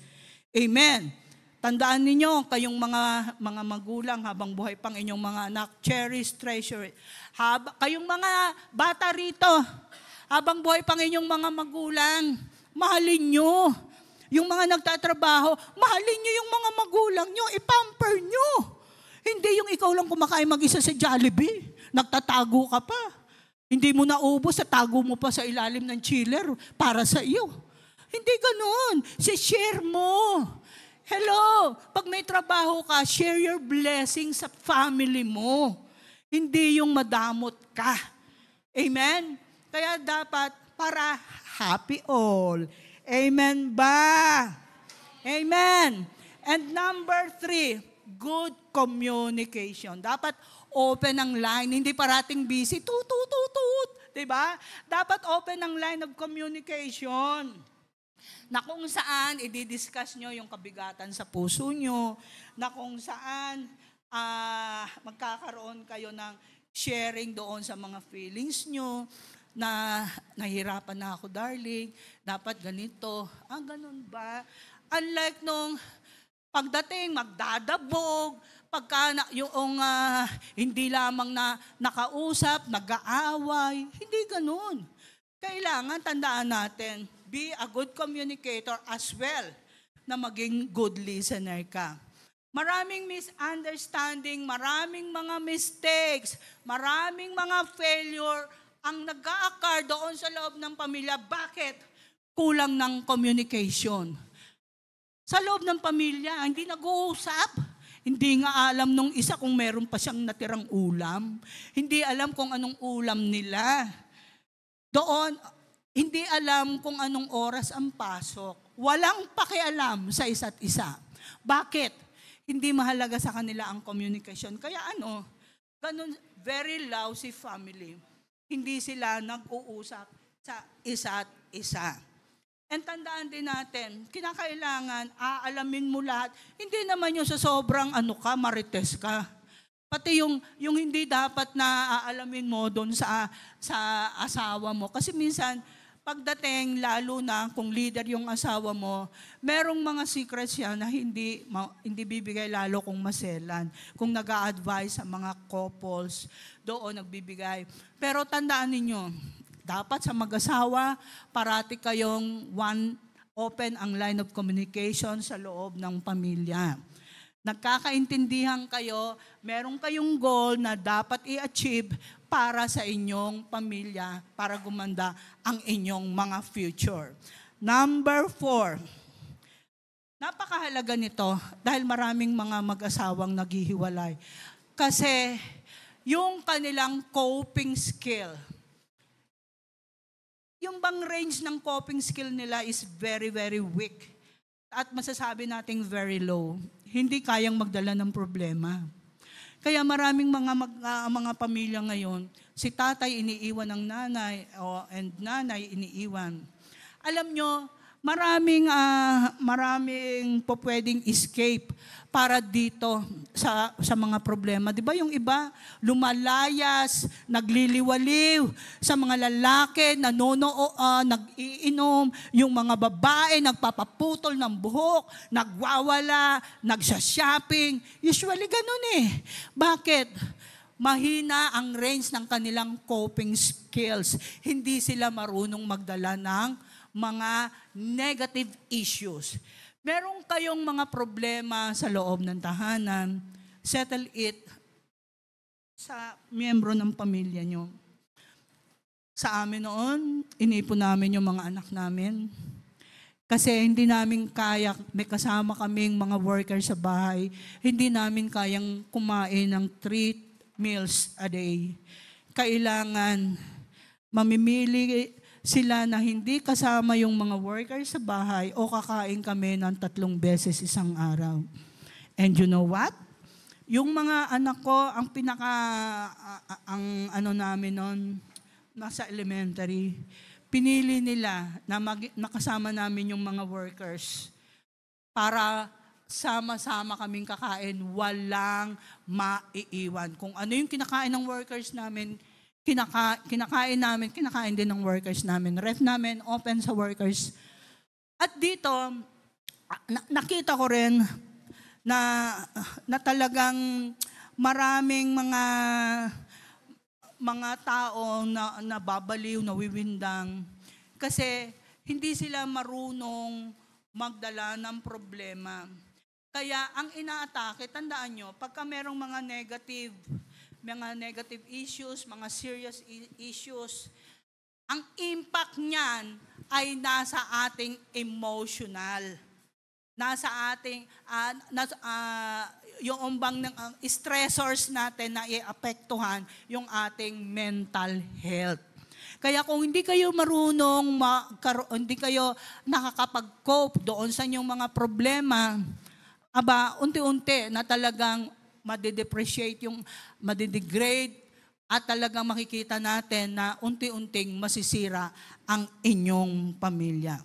Amen. Tandaan ninyo, kayong mga magulang habang buhay pang inyong mga anak, cherish, treasure. Kayong mga bata rito, habang buhay pang inyong mga magulang, mahalin nyo. Yung mga nagtatrabaho, mahalin nyo yung mga magulang nyo, ipamper nyo. Hindi yung ikaw lang kumakain mag-isa sa Jollibee, nagtatago ka pa. Hindi mo naubos, tago mo pa sa ilalim ng chiller para sa iyo. Hindi ganun. Share mo. Hello, pag may trabaho ka, share your blessings sa family mo. Hindi yung madamot ka. Amen? Kaya dapat para happy all. Amen ba? Amen. And number 3, good communication. Dapat open ang line, hindi parating busy. Tut. Diba? Dapat open ang line of communication. Na kung saan i-discuss nyo yung kabigatan sa puso nyo, na kung saan magkakaroon kayo ng sharing doon sa mga feelings nyo, na nahirapan na ako, darling, dapat ganito. Ganun ba? Unlike nung pagdating, magdadabog, pagka yung hindi lamang na nakausap, nag-aaway, hindi ganun. Kailangan tandaan natin, be a good communicator as well na maging good listener ka. Maraming misunderstanding, maraming mga mistakes, maraming mga failure ang nag-a-occur doon sa loob ng pamilya. Bakit? Kulang ng communication. Sa loob ng pamilya, hindi nag-uusap. Hindi nga alam nung isa kung meron pa siyang natirang ulam. Hindi alam kung anong ulam nila. Doon, hindi alam kung anong oras ang pasok. Walang pakialam sa isa't isa. Bakit? Hindi mahalaga sa kanila ang communication. Kaya ganun, very lousy family. Hindi sila nag-uusap sa isa't isa. And tandaan din natin, kinakailangan, aalamin mo lahat. Hindi naman yung sa sobrang marites ka. Pati yung hindi dapat na aalamin mo doon sa asawa mo. Kasi minsan, pagdating, lalo na kung leader yung asawa mo, merong mga secrets yan na hindi bibigay lalo kung maselan. Kung nag-a-advise sa mga couples, doon nagbibigay. Pero tandaan ninyo, dapat sa mag-asawa, parati kayong open ang line of communication sa loob ng pamilya. Nagkakaintindihan kayo, meron kayong goal na dapat i-achieve para sa inyong pamilya, para gumanda ang inyong mga future. Number 4, napakahalaga nito dahil maraming mga mag-asawang naghihiwalay. Kasi yung kanilang coping skill, yung bang range ng coping skill nila is very, very weak. At masasabi nating very low. Hindi kayang magdala ng problema. Kaya maraming mga pamilya ngayon, si tatay iniiwan ng nanay and nanay iniiwan. Alam nyo, maraming pwedeng escape para dito sa mga problema. Di ba yung iba, lumalayas, nagliliwaliw sa mga lalaki, nag-iinom, yung mga babae, nagpapaputol ng buhok, nagwawala, nagsha-shopping. Usually ganun eh. Bakit? Mahina ang range ng kanilang coping skills. Hindi sila marunong magdala ng mga negative issues. Meron kayong mga problema sa loob ng tahanan, settle it sa miyembro ng pamilya nyo. Sa amin noon, inipon namin yung mga anak namin. Kasi hindi namin kaya, may kasama kaming mga workers sa bahay, hindi namin kayang kumain ng 3 meals a day. Kailangan mamimili sila na hindi kasama yung mga workers sa bahay o kakain kami ng 3 beses isang araw. And you know what? Yung mga anak ko, ang namin noon, nasa elementary, pinili nila na nakasama namin yung mga workers para sama-sama kaming kakain, walang maiiwan. Kung ano yung kinakain ng workers namin, kinakain din ng workers namin. Ref namin, open sa workers. At dito, nakita ko rin na talagang maraming mga tao na nababaliw, nawiwindang. Kasi hindi sila marunong magdala ng problema. Kaya ang inaatake, tandaan nyo, pagka merong mga negative issues, mga serious issues, ang impact niyan ay nasa ating emotional. Nasa ating, yung bang stressors natin na iapektuhan yung ating mental health. Kaya kung hindi kayo marunong, hindi kayo nakakapag-cope doon sa inyong mga problema, unti-unti na talagang madidegrade at talagang makikita natin na unti-unting masisira ang inyong pamilya.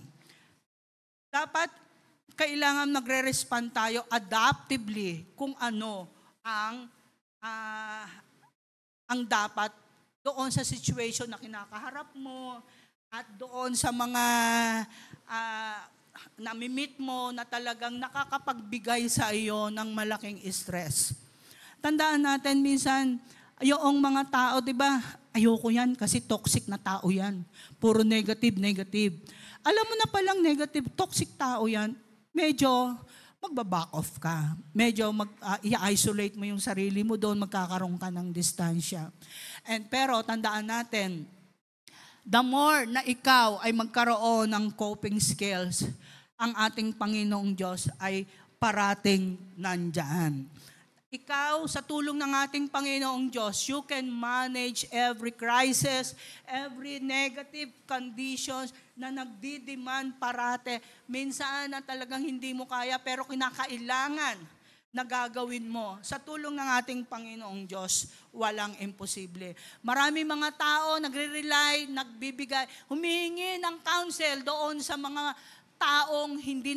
Dapat kailangan magre-respond tayo adaptively kung ano ang dapat doon sa situation na kinakaharap mo at doon sa mga nami-meet mo na talagang nakakapagbigay sa iyo ng malaking stress. Tandaan natin minsan, yung mga tao, di ba, ayoko yan kasi toxic na tao yan. Puro negative. Alam mo na palang negative, toxic tao yan, medyo magbaback off ka. Medyo i-isolate mo yung sarili mo doon, magkakaroon ka ng distansya. Pero tandaan natin, the more na ikaw ay magkaroon ng coping skills, ang ating Panginoong Diyos ay parating nandyan. Ikaw, sa tulong ng ating Panginoong Diyos, you can manage every crisis, every negative conditions na nagdi-demand parate. Minsan na talagang hindi mo kaya pero kinakailangan na gagawin mo. Sa tulong ng ating Panginoong Diyos, walang imposible. Marami mga tao nagre-rely, nagbibigay, humihingi ng counsel doon sa mga taong hindi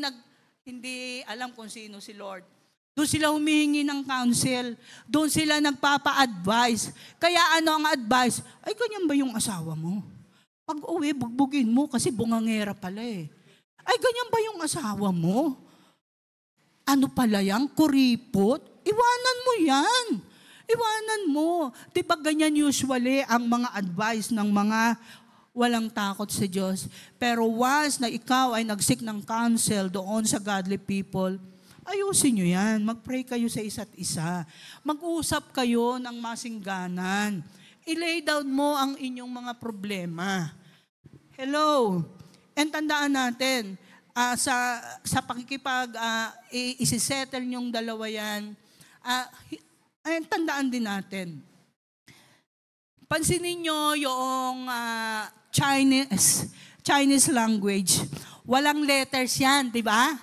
alam kung sino si Lord. Doon sila humihingi ng counsel. Doon sila nagpapa-advise. Kaya ano ang advice? Ay, ganyan ba yung asawa mo? Pag uwi, bugbugin mo kasi bungangera pala eh. Ay, ganyan ba yung asawa mo? Ano pala yan? Kuripot? Iwanan mo yan. Iwanan mo. Diba ganyan usually ang mga advice ng mga walang takot sa Diyos. Pero once na ikaw ay nagsik ng counsel doon sa godly people, ayusin nyo yan. Mag-pray kayo sa isa't isa. Mag-usap kayo ng masingganan. I-lay down mo ang inyong mga problema. Hello? And tandaan natin, sa isi-settle nyong dalawa yan, tandaan din natin, Pansinin nyo yung Chinese language. Walang letters yan, di ba?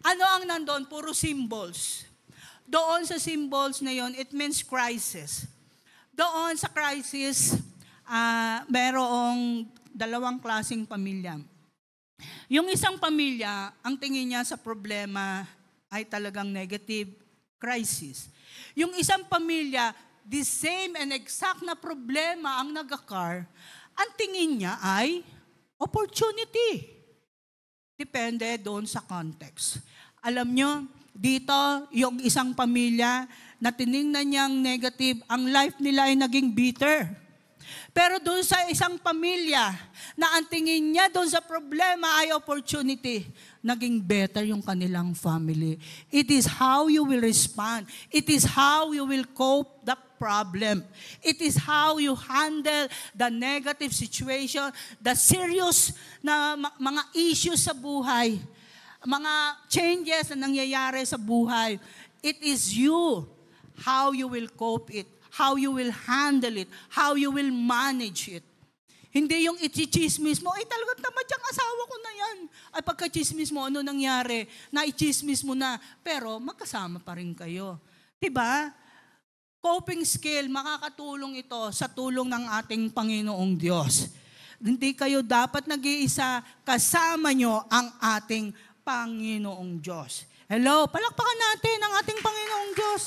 Ano ang nandun? Puro symbols. Doon sa symbols na yon, it means crisis. Doon sa crisis, merong dalawang klaseng pamilya. Yung isang pamilya, ang tingin niya sa problema ay talagang negative crisis. Yung isang pamilya, the same and exact na problema ang nag-occur, ang tingin niya ay opportunity. Depende doon sa context. Alam nyo, dito, yung isang pamilya na tiningnan niyang negative, ang life nila ay naging bitter. Pero doon sa isang pamilya na ang tingin niya doon sa problema ay opportunity, naging better yung kanilang family. It is how you will respond. It is how you will cope the problem. It is how you handle the negative situation, the serious na mga issues sa buhay, mga changes na nangyayari sa buhay. It is you, how you will cope it, how you will handle it, how you will manage it. Hindi yung i-chismis mo, ay talagang tamad yung asawa ko na yan. Ay pagka-chismis mo, ano nangyari? Na-i-chismis mo na, pero magkasama pa rin kayo. Diba? Coping skill, makakatulong ito sa tulong ng ating Panginoong Diyos. Hindi kayo dapat nag-iisa, kasama nyo ang ating Panginoong Diyos. Hello, palakpakan natin ang ating Panginoong Diyos.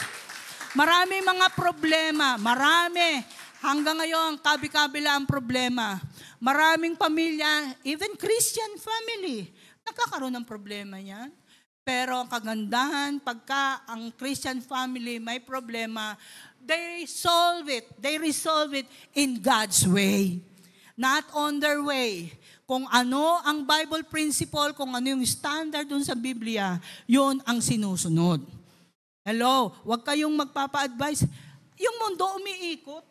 Marami mga problema, marami. Hanggang ngayon, kabi-kabila ang problema. Maraming pamilya, even Christian family, nagkakaroon ng problema niyan. Pero ang kagandahan, pagka ang Christian family may problema, they resolve it in God's way. Not on their way. Kung ano ang Bible principle, kung ano yung standard dun sa Biblia, yun ang sinusunod. Hello, huwag kayong magpapa-advise. Yung mundo umiikot.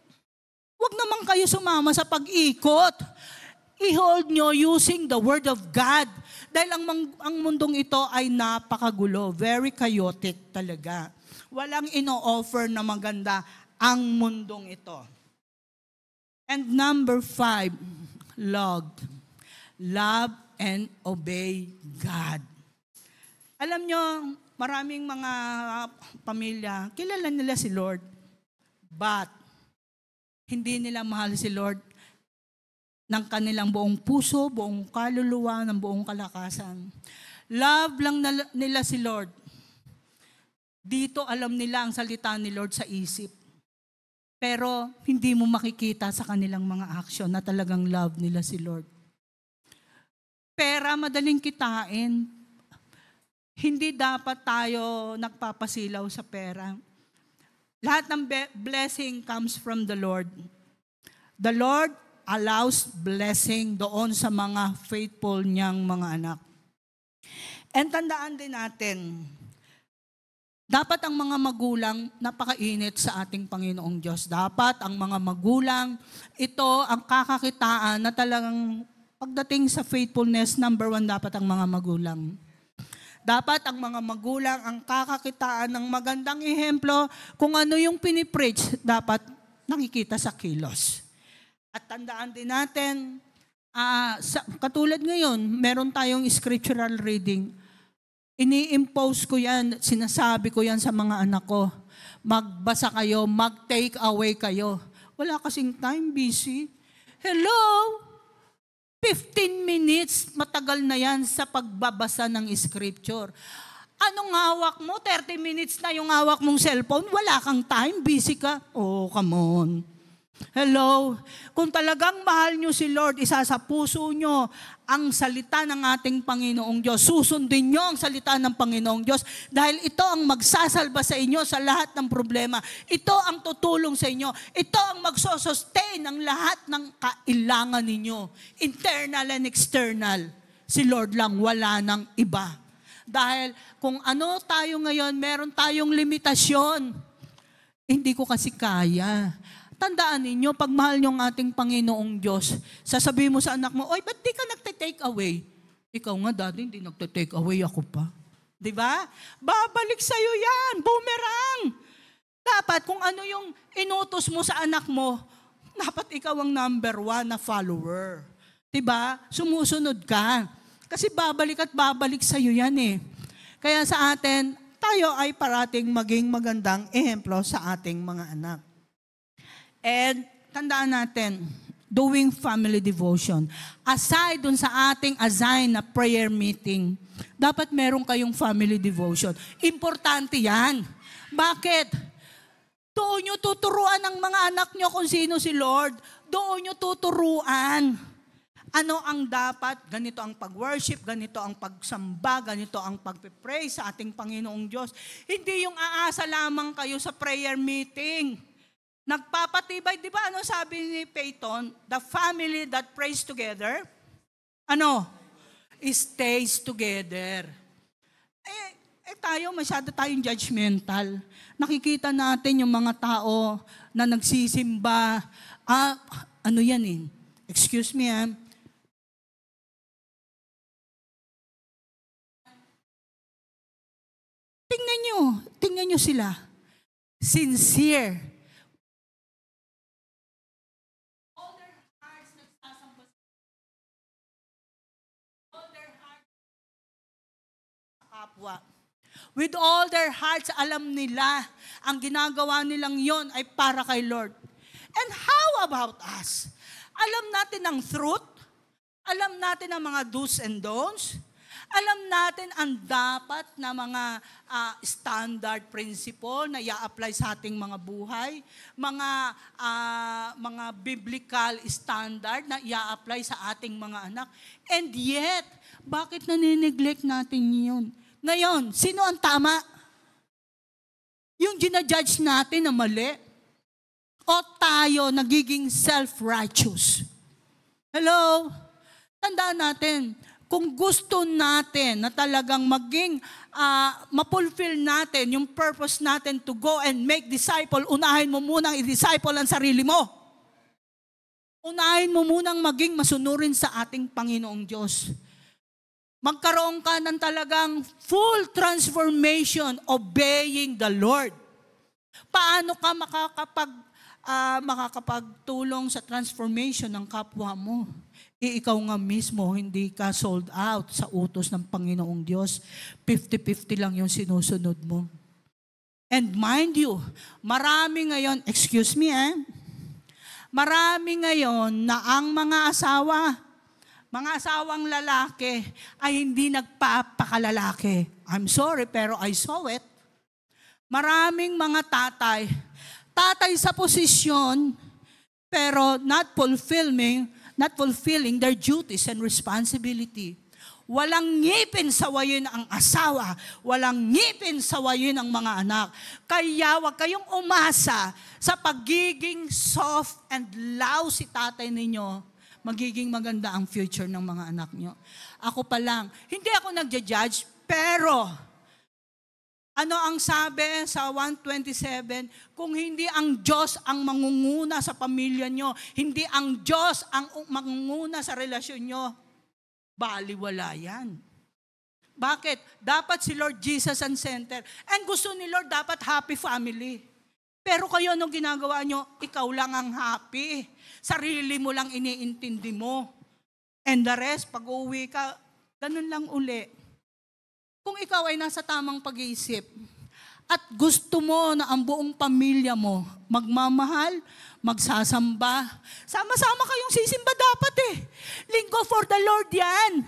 Huwag naman kayo sumama sa pag-ikot. I-hold nyo using the Word of God. Dahil ang mundong ito ay napakagulo. Very chaotic talaga. Walang ino-offer na maganda ang mundong ito. And number 5, love. Love and obey God. Alam nyo, maraming mga pamilya, kilala nila si Lord. But, hindi nila mahal si Lord ng kanilang buong puso, buong kaluluwa, ng buong kalakasan. Love lang nila si Lord. Dito alam nila ang salita ni Lord sa isip. Pero hindi mo makikita sa kanilang mga action na talagang love nila si Lord. Pera, madaling kitain. Hindi dapat tayo nagpapasilaw sa pera. Lahat ng blessing comes from the Lord. The Lord allows blessing doon sa mga faithful niyang mga anak. And tandaan din natin, dapat ang mga magulang napakainit sa ating Panginoong Diyos. Dapat ang mga magulang, ito ang kakakitaan na talagang pagdating sa faithfulness, number 1 dapat ang mga magulang. Dapat ang mga magulang ang kakakitaan ng magandang ehemplo kung ano yung pinipreach, dapat nakikita sa kilos. At tandaan din natin, katulad ngayon, meron tayong scriptural reading. Ini-impose ko yan, sinasabi ko yan sa mga anak ko. Magbasa kayo, mag-take away kayo. Wala kasing time, busy. Hello? 15 minutes, matagal na yan sa pagbabasa ng scripture. Anong hawak mo? 30 minutes na yung hawak mong cellphone? Wala kang time, busy ka? Oh, come on. Hello? Kung talagang mahal nyo si Lord, isa sa puso nyo ang salita ng ating Panginoong Diyos. Susundin nyo ang salita ng Panginoong Diyos dahil ito ang magsasalba sa inyo sa lahat ng problema. Ito ang tutulong sa inyo. Ito ang magsosustain ng lahat ng kailangan ninyo. Internal and external. Si Lord lang, wala nang iba. Dahil kung ano tayo ngayon, meron tayong limitasyon. Hindi ko kasi kaya. Tandaan ninyo, pag mahal nyo ang ating Panginoong Diyos, sasabihin mo sa anak mo, oy, ba't di ka nagte-take away? Ikaw nga, daddy, hindi nagte-take away, ako pa. Diba? Babalik sa'yo yan, boomerang. Dapat kung ano yung inutos mo sa anak mo, dapat ikaw ang number 1 na follower. Diba? Sumusunod ka. Kasi babalik at babalik sa'yo yan eh. Kaya sa atin, tayo ay parating maging magandang ehemplo sa ating mga anak. And tandaan natin, doing family devotion. Aside dun sa ating assign na prayer meeting, dapat meron kayong family devotion. Importante yan. Bakit? Doon nyo tuturuan ng mga anak nyo kung sino si Lord. Doon nyo tuturuan. Ano ang dapat? Ganito ang pag-worship, ganito ang pagsamba, ganito ang pag-pray sa ating Panginoong Diyos. Hindi yung aasa lamang kayo sa prayer meeting. Nagpapatibay, di ba ano sabi ni Peyton? The family that prays together, stays together. Tayo, masyado tayong judgmental. Nakikita natin yung mga tao na nagsisimba. Excuse me, Tingnan nyo sila. Sincere. All their hearts nagsasamba. All their hearts sa kapwa. With all their hearts, alam nila, ang ginagawa nilang yon ay para kay Lord. And how about us? Alam natin ang truth? Alam natin ang mga do's and don'ts? Alam natin ang dapat na mga standard principle na i-apply sa ating mga buhay, mga biblical standard na i-apply sa ating mga anak. And yet, bakit nanineglect natin yun? Ngayon, sino ang tama? Yung ginajudge natin na mali? O tayo nagiging self-righteous? Hello? Tandaan natin, kung gusto natin na talagang maging mapulfill natin yung purpose natin to go and make disciple, unahin mo munang i-disciple ang sarili mo. Unahin mo munang maging masunurin sa ating Panginoong Diyos. Magkaroon ka ng talagang full transformation, obeying the Lord. Paano ka makakapagtulong sa transformation ng kapwa mo? Ikaw nga mismo, hindi ka sold out sa utos ng Panginoong Diyos. 50-50 lang yung sinusunod mo. And mind you, marami ngayon, marami ngayon na ang mga asawang lalaki ay hindi nagpapakalalaki. I'm sorry, pero I saw it. Maraming mga tatay sa posisyon, pero not fulfilling their duties and responsibility. Walang ngipin sawayin ang asawa, walang ngipin sawayin ang mga anak. Kaya wag kayong umasa sa pagiging soft and lousy tatay ninyo, magiging maganda ang future ng mga anak nyo. Ako pa lang, hindi ako nagja-judge, pero ano ang sabi sa 127? Kung hindi ang Diyos ang mangunguna sa pamilya nyo, hindi ang Diyos ang mangunguna sa relasyon nyo, baliwala yan. Bakit? Dapat si Lord Jesus ang center. And gusto ni Lord dapat happy family. Pero kayo anong ginagawa nyo? Ikaw lang ang happy. Sarili mo lang iniintindi mo. And the rest, pag uwi ka, ganun lang uli. Kung ikaw ay nasa tamang pag-iisip at gusto mo na ang buong pamilya mo magmamahal, magsasamba, sama-sama kayong sisimba dapat eh. Linggo for the Lord yan.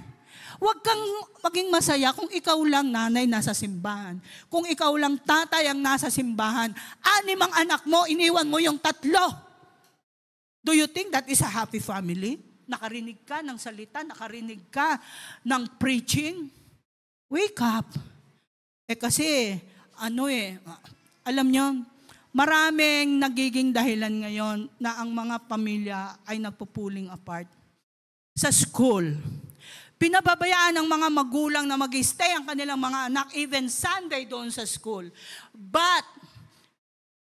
Huwag kang maging masaya kung ikaw lang nanay nasa simbahan. Kung ikaw lang tatay ang nasa simbahan, 6 ang anak mo, iniwan mo yung 3. Do you think that is a happy family? Nakarinig ka ng salita, nakarinig ka ng preaching? Wake up. Kasi, alam nyo, maraming nagiging dahilan ngayon na ang mga pamilya ay nagpo-pulling apart. Sa school, pinababayaan ng mga magulang na mag-stay ang kanilang mga anak, even Sunday doon sa school. But,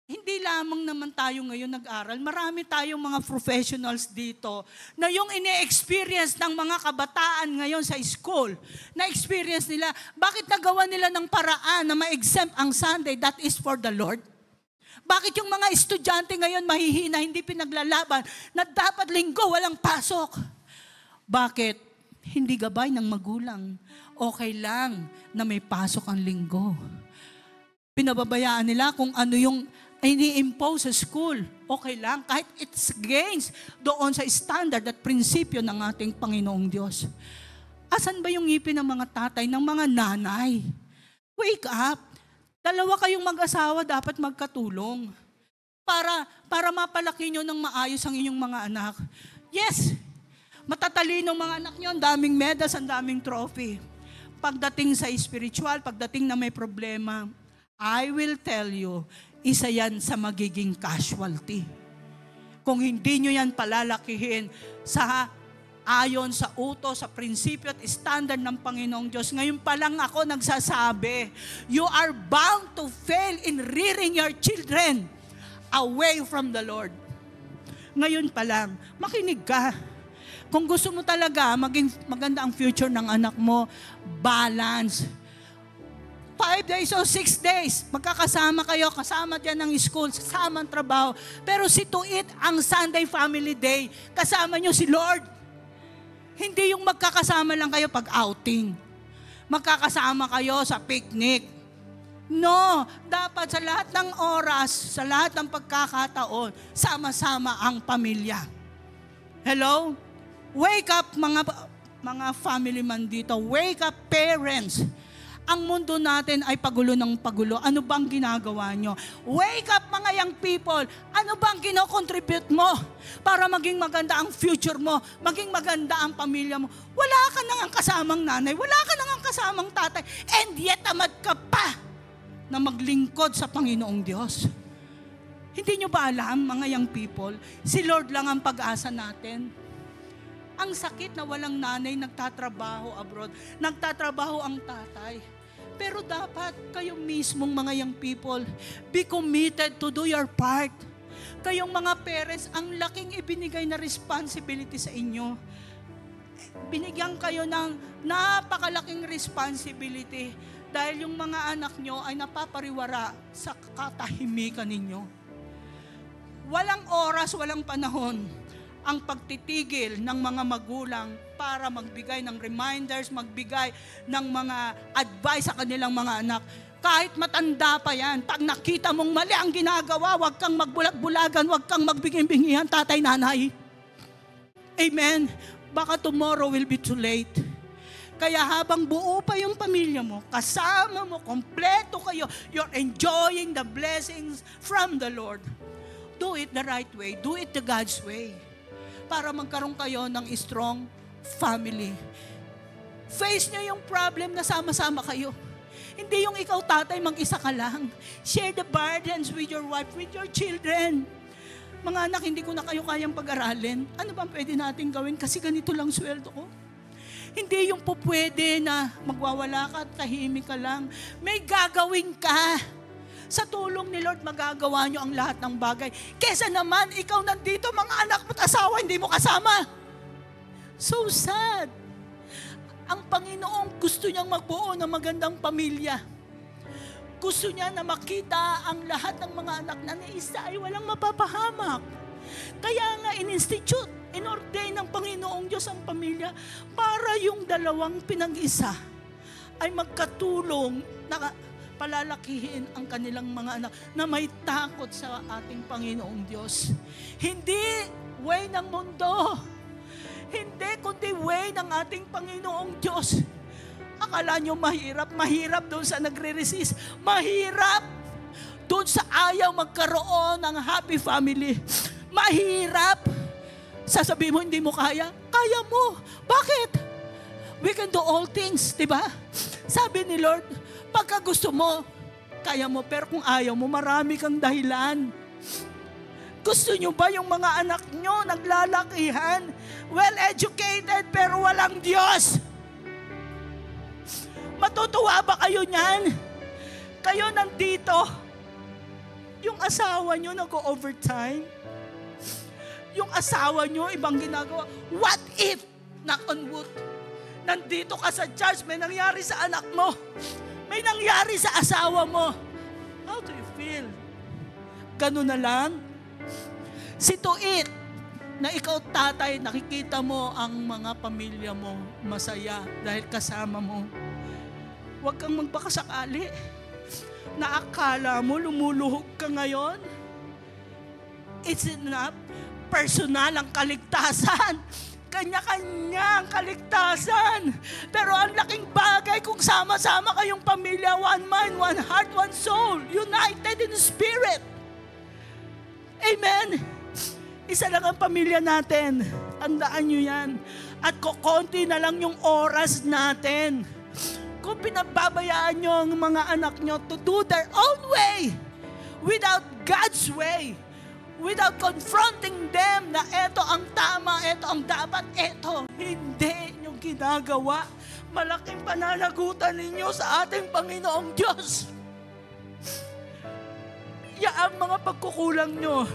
hindi lamang naman tayo ngayon nag-aral. Marami tayong mga professionals dito na yung ini-experience ng mga kabataan ngayon sa school, na-experience nila, bakit nagawa nila ng paraan na ma-exempt ang Sunday? That is for the Lord. Bakit yung mga estudyante ngayon mahihina, hindi pinaglalaban, na dapat linggo walang pasok? Bakit? Hindi gabay ng magulang. Okay lang na may pasok ang linggo. Pinababayaan nila kung ano yung ini-impose sa school. Okay lang, kahit it's against doon sa standard at prinsipyo ng ating Panginoong Diyos. Asan ba yung ngipin ng mga tatay, ng mga nanay? Wake up! Dalawa kayong mag-asawa dapat magkatulong para mapalaki nyo ng maayos ang inyong mga anak. Yes, matatalino mga anak nyo, ang daming medals, ang daming trophy. Pagdating sa spiritual, pagdating na may problema, I will tell you, isa yan sa magiging casualty. Kung hindi nyo yan palalakihin ayon sa utos, sa prinsipyo at standard ng Panginoong Diyos. Ngayon pa lang ako nagsasabi, you are bound to fail in rearing your children away from the Lord. Ngayon pa lang, makinig ka. Kung gusto mo talaga maging maganda ang future ng anak mo, balance. 5 days o 6 days, magkakasama kayo, kasama dyan ng school, kasama ang trabaho. Pero si Tuit, ang Sunday Family Day, kasama nyo si Lord. Hindi yung magkakasama lang kayo pag outing. Magkakasama kayo sa picnic. No, dapat sa lahat ng oras, sa lahat ng pagkakataon, sama-sama ang pamilya. Hello? Wake up mga family man dito. Wake up parents. Ang mundo natin ay pagulo ng pagulo. Ano bang ginagawa nyo? Wake up mga young people. Ano bang kinocontribute mo para maging maganda ang future mo, maging maganda ang pamilya mo? Wala ka nang kasamang nanay, wala ka nang kasamang tatay, and yet tamad ka pa na maglingkod sa Panginoong Diyos. Hindi nyo ba alam, mga young people, si Lord lang ang pag-asa natin? Ang sakit na walang nanay nagtatrabaho abroad, nagtatrabaho ang tatay. Pero dapat kayo mismong mga young people, be committed to do your part. Kayong mga parents, ang laking ibinigay na responsibility sa inyo. Binigyan kayo ng napakalaking responsibility dahil yung mga anak nyo ay napapariwara sa katahimikan ninyo. Walang oras, walang panahon ang pagtitigil ng mga magulang para magbigay ng reminders, magbigay ng mga advice sa kanilang mga anak. Kahit matanda pa yan, pag nakita mong mali ang ginagawa, huwag kang magbulag-bulagan, huwag kang magbigay-bingihan, tatay, nanay. Amen? Baka tomorrow will be too late. Kaya habang buo pa yung pamilya mo, kasama mo, kompleto kayo, you're enjoying the blessings from the Lord. Do it the right way. Do it the God's way. Para magkaroon kayo ng strong family. Face nyo yung problem na sama-sama kayo. Hindi yung ikaw tatay, mag-isa ka lang. Share the burdens with your wife, with your children. Mga anak, hindi ko na kayo kayang pag-aralin. Ano bang pwede natin gawin? Kasi ganito lang sweldo ko. Hindi yung po pwede na magwawala ka at tahimik ka lang. May gagawin ka. Sa tulong ni Lord, magagawa nyo ang lahat ng bagay. Kesa naman, ikaw nandito, mga anak mo at asawa, hindi mo kasama. So sad. Ang Panginoon gusto niyang magbuo ng magandang pamilya. Gusto niya na makita ang lahat ng mga anak na naisa ay walang mapapahamak. Kaya nga in-institute, in-ordain ng Panginoong Diyos ang pamilya para yung dalawang pinag-isa ay magkatulong na palalakihin ang kanilang mga anak na may takot sa ating Panginoong Diyos. Hindi way ng mundo. Hindi, kundi way ng ating Panginoong Diyos. Akala nyo mahirap? Mahirap doon sa nagre-resist. Mahirap doon sa ayaw magkaroon ng happy family. Mahirap. Sasabihin mo, hindi mo kaya? Kaya mo. Bakit? We can do all things, di ba? Sabi ni Lord, pagka gusto mo, kaya mo. Pero kung ayaw mo, marami kang dahilan. Gusto nyo ba yung mga anak nyo naglalakihan, well-educated, pero walang Diyos? Matutuwa ba kayo niyan? Kayo nandito, yung asawa nyo nag-overtime, yung asawa nyo ibang ginagawa. What if, knock on wood, nandito ka sa church, may nangyari sa anak mo, may nangyari sa asawa mo. How do you feel? Ganun na lang. See to it na ikaw, tatay, nakikita mo ang mga pamilya mo masaya dahil kasama mo. Huwag kang magpakasakali na akala mo lumuluhog ka ngayon. It's enough. Personal ang kaligtasan. Kanya-kanya ang kaligtasan. Pero ang laking bagay kung sama-sama kayong pamilya, one mind, one heart, one soul, united in spirit. Amen. Isa lang ang pamilya natin. Tandaan nyo yan. At kukunti na lang yung oras natin. Kung pinababayaan nyo ang mga anak nyo to do their own way, without God's way, without confronting them na eto ang tama, eto ang dapat, eto hindi nyo ginagawa, malaking pananagutan ninyo sa ating Panginoong Diyos. Yaang mga pagkukulang nyo,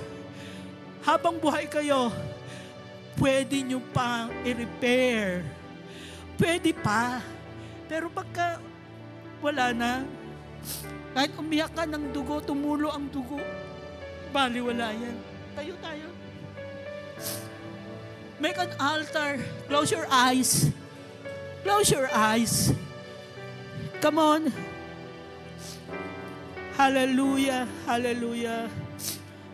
habang buhay kayo, pwede nyo pa i-repair. Pwede pa. Pero pagka wala na, kahit umiyak ka ng dugo, tumulo ang dugo, baliwala yan. Tayo. Make an altar. Close your eyes. Close your eyes. Come on. Hallelujah. Hallelujah.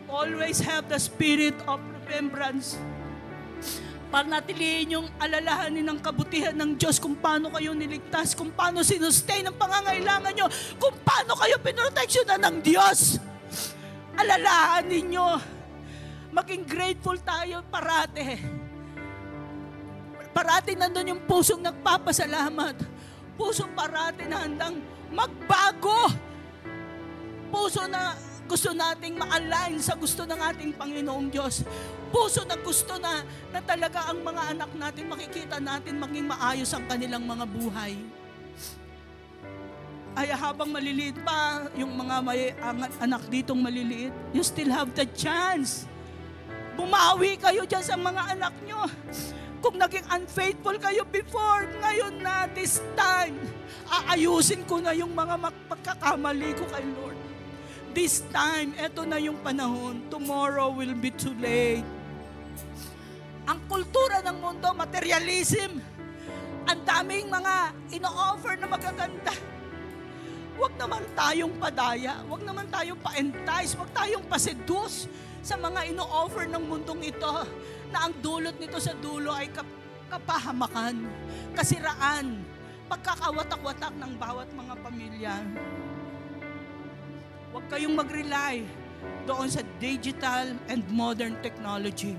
Always have the spirit of remembrance. Panatilihin yung alalahanin ng kabutihan ng Diyos, kung paano kayo niligtas, kung paano sinustain ang pangangailangan nyo, kung paano kayo pinoteksyonan ng Diyos. Alalahanin nyo. Maging grateful tayo parate. Parate nandun yung pusong nagpapasalamat. Pusong parate na handang magbago. Puso na gusto nating ma-align sa gusto ng ating Panginoong Diyos. Puso na gusto na talaga ang mga anak natin, makikita natin maging maayos ang kanilang mga buhay. Ay habang maliliit pa, yung mga anak ditong maliliit, you still have the chance. Bumawi kayo dyan sa mga anak nyo. Kung naging unfaithful kayo before, ngayon na, this time, aayusin ko na yung mga pagkakamali ko kay Lord. This time, eto na yung panahon. Tomorrow will be too late. Ang kultura ng mundo, materialism. Ang daming mga ino-offer na magaganda. Huwag naman tayong padaya. Huwag naman tayong pa-entice. Huwag tayong paseduce sa mga ino-offer ng mundong ito na ang dulot nito sa dulo ay kapahamakan, kasiraan, pagkakawatak-watak ng bawat mga pamilya. Huwag kayong mag-rely doon sa digital and modern technology.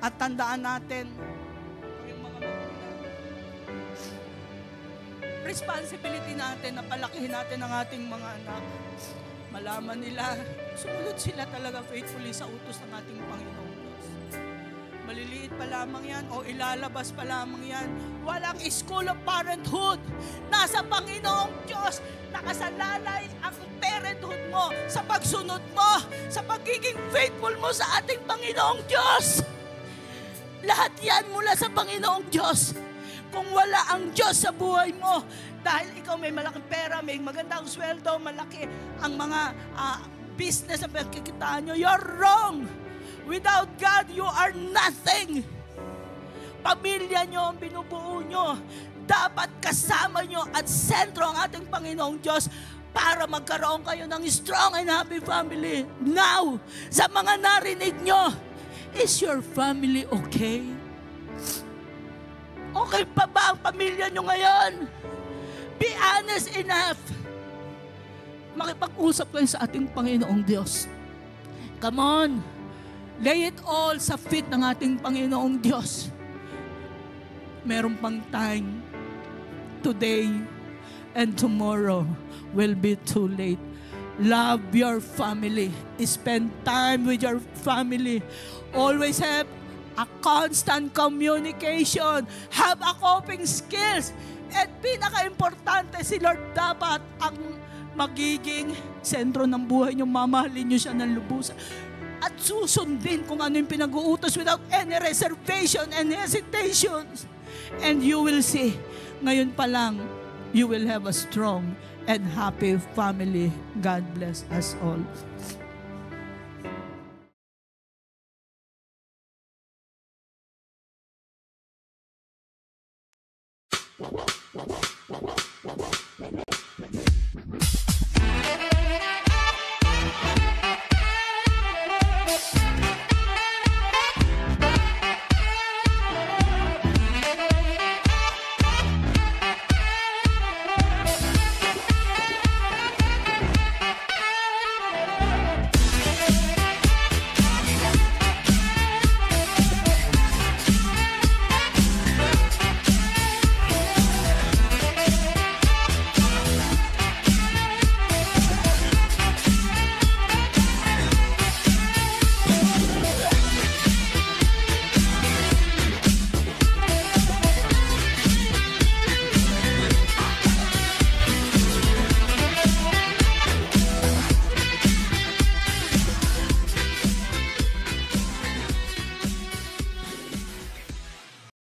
At tandaan natin, yung mga magulang, responsibility natin na palakihin natin ang ating mga anak. Malaman nila, sumunod sila talaga faithfully sa utos ng ating Panginoong Diyos. Maliliit pa lamang yan o ilalabas pa lamang yan. Walang school of parenthood. Nasa Panginoong Diyos. Nakasalalay ang parenthood mo sa pagsunod mo, sa pagiging faithful mo sa ating Panginoong Diyos. Lahat yan mula sa Panginoong Diyos. Kung wala ang Diyos sa buhay mo, dahil ikaw may malaking pera, may magandang sweldo, malaki ang mga business na pagkikitaan nyo, you're wrong. Without God, you are nothing. Pamilya nyo ang binubuo nyo. Dapat kasama nyo at sentro ang ating Panginoong Diyos para magkaroon kayo ng strong and happy family. Now, sa mga narinig nyo, is your family okay? Okay pa ba ang pamilya nyo ngayon? Be honest enough. Makipag-usap kayo sa ating Panginoong Diyos. Come on. Lay it all sa feet ng ating Panginoong Diyos. Meron pang time. Today and tomorrow will be too late. Love your family. Spend time with your family. Always have a constant communication. Have a coping skills. At pinaka-importante, si Lord dapat ang magiging sentro ng buhay niyo. Mamahalin niyo siya ng lubusan. At susundin kung ano yung pinag-uutos without any reservation and hesitations. And you will see, ngayon pa lang, you will have a strong and happy family. God bless us all.